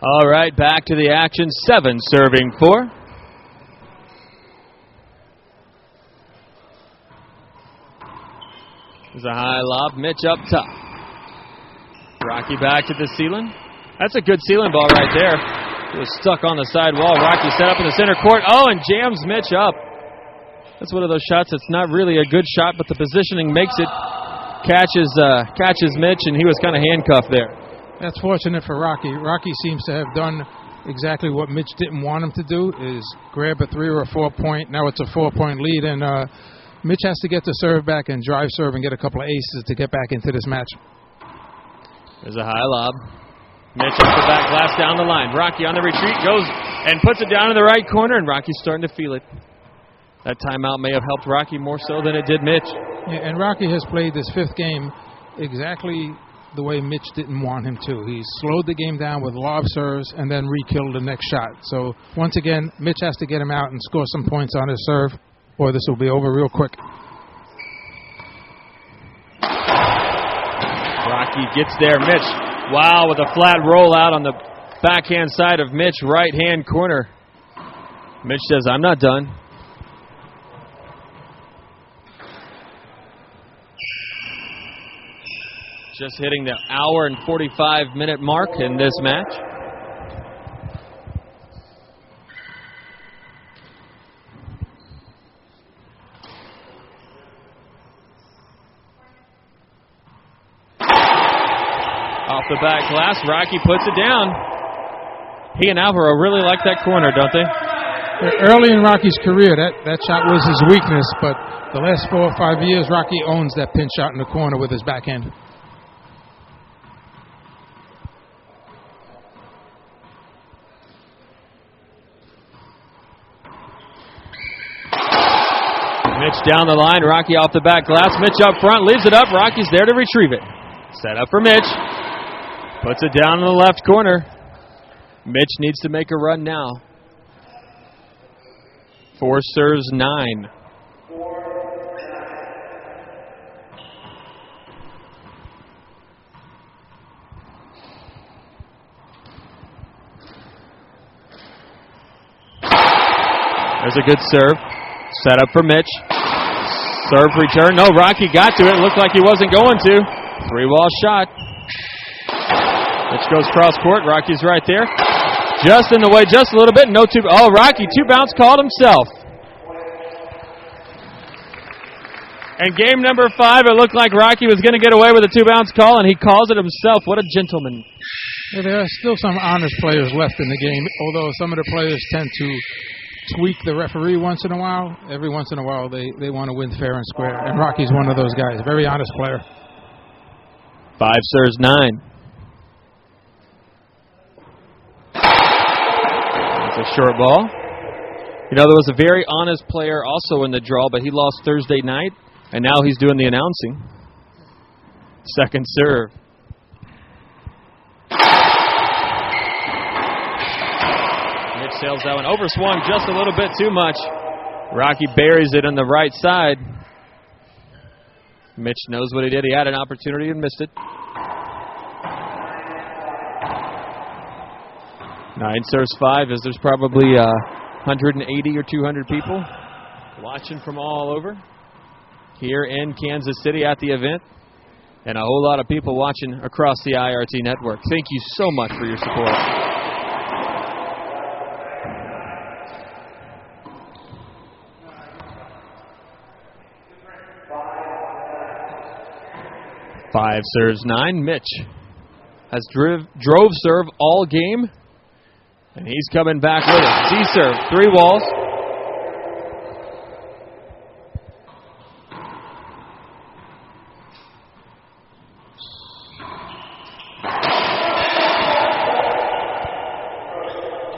All right, back to the action. 7 serving 4. There's a high lob. Mitch up top. Rocky back to the ceiling. That's a good ceiling ball right there. It was stuck on the side wall. Rocky set up in the center court. Oh, and jams Mitch up. That's one of those shots that's not really a good shot, but the positioning makes it. Catches Mitch, and he was kind of handcuffed there. That's fortunate for Rocky. Rocky seems to have done exactly what Mitch didn't want him to do, is grab a 3 or a 4 point. Now it's a 4-point lead, and Mitch has to get the serve back and drive serve and get a couple of aces to get back into this match. There's a high lob. Mitch up the back glass down the line. Rocky on the retreat, goes and puts it down in the right corner, and Rocky's starting to feel it. That timeout may have helped Rocky more so than it did Mitch. Yeah, and Rocky has played this fifth game exactly the way Mitch didn't want him to. He slowed the game down with lob serves and then re-killed the next shot. So once again, Mitch has to get him out and score some points on his serve, or this will be over real quick. Rocky gets there. Mitch, wow, with a flat rollout on the backhand side of Mitch, right-hand corner. Mitch says, I'm not done. Just hitting the hour and 45-minute mark in this match. Off the back glass, Rocky puts it down. He and Alvaro really like that corner, don't they? Early in Rocky's career, that shot was his weakness, but the last 4 or 5 years, Rocky owns that pin shot in the corner with his backhand. Mitch down the line, Rocky off the back glass. Mitch up front, leaves it up. Rocky's there to retrieve it. Set up for Mitch. Puts it down in the left corner. Mitch needs to make a run now. 4 serves 9. There's a good serve. Set up for Mitch. Serve return. No, Rocky got to it. Looked like he wasn't going to. 3-wall shot. Mitch goes cross court. Rocky's right there. Just in the way, just a little bit. No two. Oh, Rocky, 2-bounce called himself. And game number 5, it looked like Rocky was going to get away with a 2-bounce call, and he calls it himself. What a gentleman. Yeah, there are still some honest players left in the game, although some of the players tend to tweak the referee once in a while. Every once in a while, they want to win fair and square, and Rocky's one of those guys. Very honest player. 5 serves 9. It's a short ball. You know, there was a very honest player also in the draw, but he lost Thursday night, and now he's doing the announcing. Second serve. Mitch sails that one. Overswung just a little bit too much. Rocky buries it on the right side. Mitch knows what he did. He had an opportunity and missed it. 9 serves 5, as there's probably 180 or 200 people watching from all over here in Kansas City at the event, and a whole lot of people watching across the IRT network. Thank you so much for your support. Five serves 9. Mitch has drove serve all game, and he's coming back with it. Z-serve, 3 walls.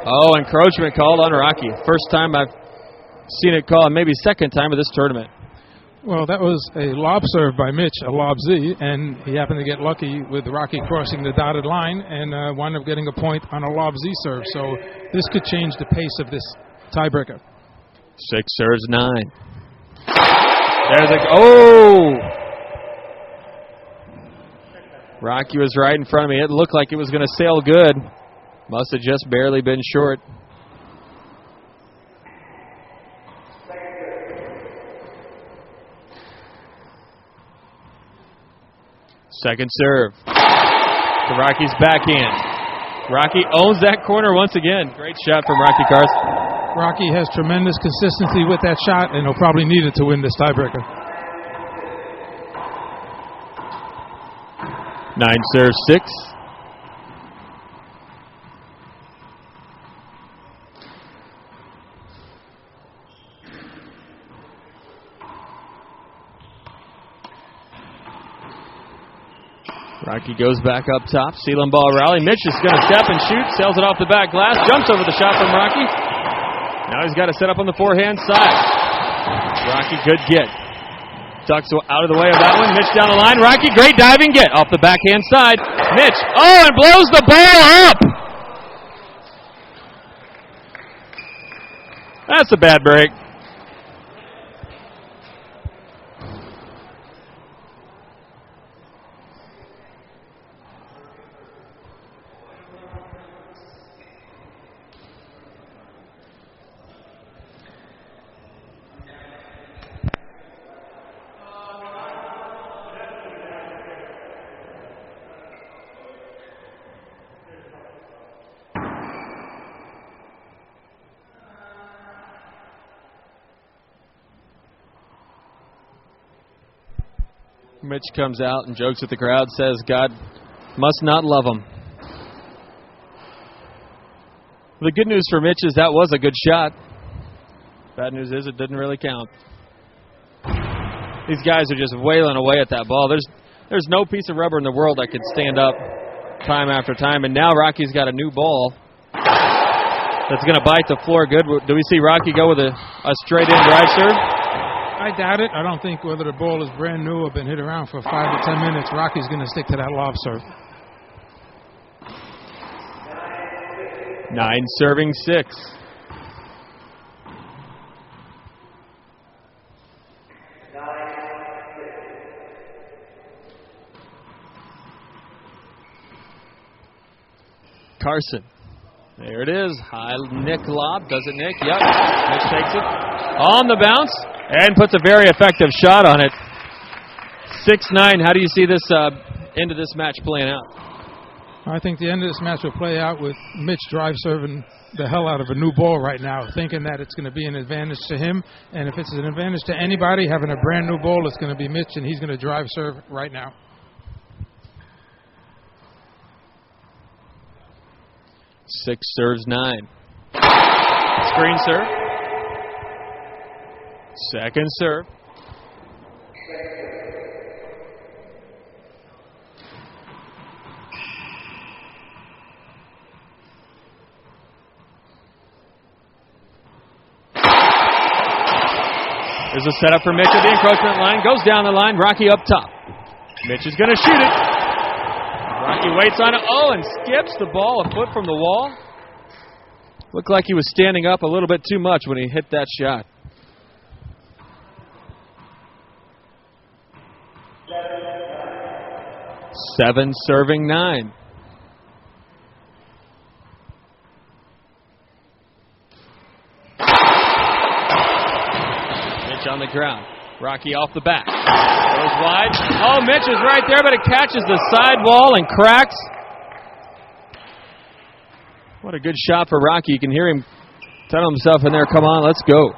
Oh, encroachment called on Rocky. First time I've seen it called, maybe second time of this tournament. Well, that was a lob serve by Mitch, a lob Z, and he happened to get lucky with Rocky crossing the dotted line and wound up getting a point on a lob Z serve. So this could change the pace of this tiebreaker. 6 serves 9. There's a... Oh! Rocky was right in front of me. It looked like it was going to sail good. Must have just barely been short. Second serve. To Rocky's backhand. Rocky owns that corner once again. Great shot from Rocky Carson. Rocky has tremendous consistency with that shot, and he'll probably need it to win this tiebreaker. 9 serves 6. Rocky goes back up top. Sealing ball rally. Mitch is going to step and shoot. Sails it off the back glass. Jumps over the shot from Rocky. Now he's got to set up on the forehand side. Rocky, good get. Ducks out of the way of that one. Mitch down the line. Rocky, great diving get off the backhand side. Mitch, and blows the ball up. That's a bad break. Mitch comes out and jokes with the crowd, says God must not love him. The good news for Mitch is that was a good shot. Bad news is it didn't really count. These guys are just wailing away at that ball. There's no piece of rubber in the world that could stand up time after time. And now Rocky's got a new ball that's going to bite the floor good. Do we see Rocky go with a straight-in drive serve? I doubt it. I don't think whether the ball is brand new or been hit around for 5 to 10 minutes, Rocky's going to stick to that lob serve. 9 serving 6. Carson. There it is. High Nick lob. Does it, Nick? Yep. Mitch takes it. On the bounce. And puts a very effective shot on it. 6-9. How do you see this end of this match playing out? I think the end of this match will play out with Mitch drive serving the hell out of a new ball right now, thinking that it's going to be an advantage to him. And if it's an advantage to anybody, having a brand new ball, it's going to be Mitch, and he's going to drive serve right now. 6 serves 9. Screen serve. Second serve. There's a setup for Mitch at the encroachment line. Goes down the line. Rocky up top. Mitch is going to shoot it. Rocky waits on it. And skips the ball a foot from the wall. Looked like he was standing up a little bit too much when he hit that shot. 7 serving 9. Mitch on the ground. Rocky off the back. Goes wide. Mitch is right there, but it catches the sidewall and cracks. What a good shot for Rocky. You can hear him tell himself in there, come on, let's go.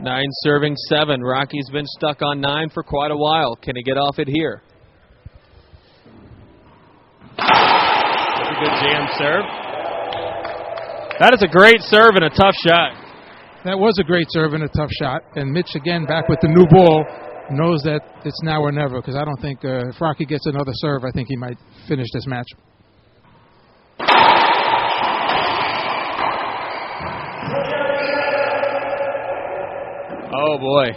Nine serving 7. Rocky's been stuck on 9 for quite a while. Can he get off it here? That's a good jam serve. That is a great serve and a tough shot. That was a great serve and a tough shot. And Mitch, again, back with the new ball, knows that it's now or never. Because I don't think if Rocky gets another serve, I think he might finish this match. Oh, boy.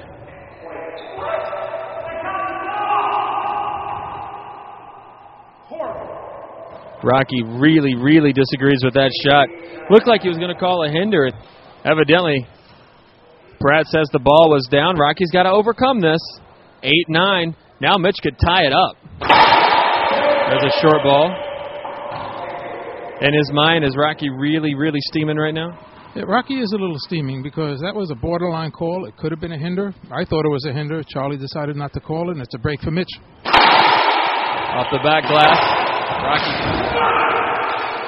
Rocky really, really disagrees with that shot. Looked like he was going to call a hinder. Evidently, Pratt says the ball was down. Rocky's got to overcome this. 8-9. Now Mitch could tie it up. There's a short ball. In his mind, is Rocky really, really steaming right now? Yeah, Rocky is a little steaming because that was a borderline call. It could have been a hinder. I thought it was a hinder. Charlie decided not to call it, and it's a break for Mitch. Off the back glass. Rocky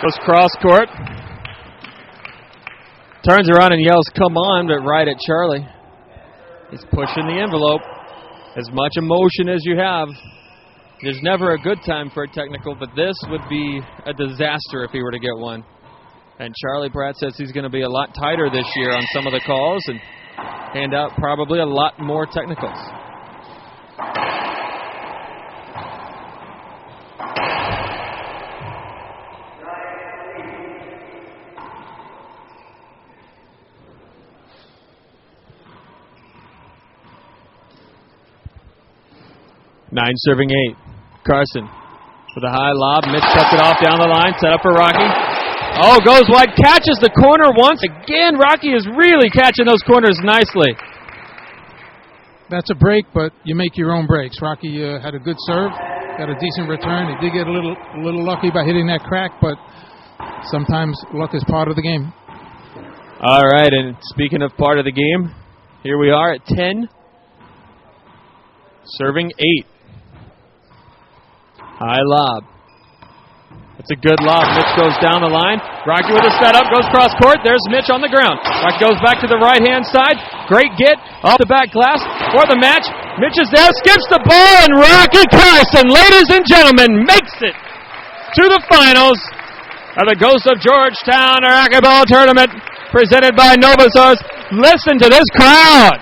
goes cross court. Turns around and yells, "Come on," but right at Charlie. He's pushing the envelope. As much emotion as you have, there's never a good time for a technical, but this would be a disaster if he were to get one. And Charlie Pratt says he's going to be a lot tighter this year on some of the calls and hand out probably a lot more technicals. Nine serving 8. Carson with a high lob. Mitch cuts it off down the line. Set up for Rocky. Oh, goes wide. Catches the corner once again. Rocky is really catching those corners nicely. That's a break, but you make your own breaks. Rocky had a good serve, got a decent return. He did get a little lucky by hitting that crack, but sometimes luck is part of the game. All right, and speaking of part of the game, here we are at 10. Serving 8. High lob. It's a good lob. Mitch goes down the line. Rocky with a setup, goes cross court. There's Mitch on the ground. Rocky goes back to the right-hand side. Great get off the back glass for the match. Mitch is there, skips the ball, and Rocky Carson, ladies and gentlemen, makes it to the finals of the Ghost of Georgetown Racquetball Tournament presented by Novasource. Listen to this crowd.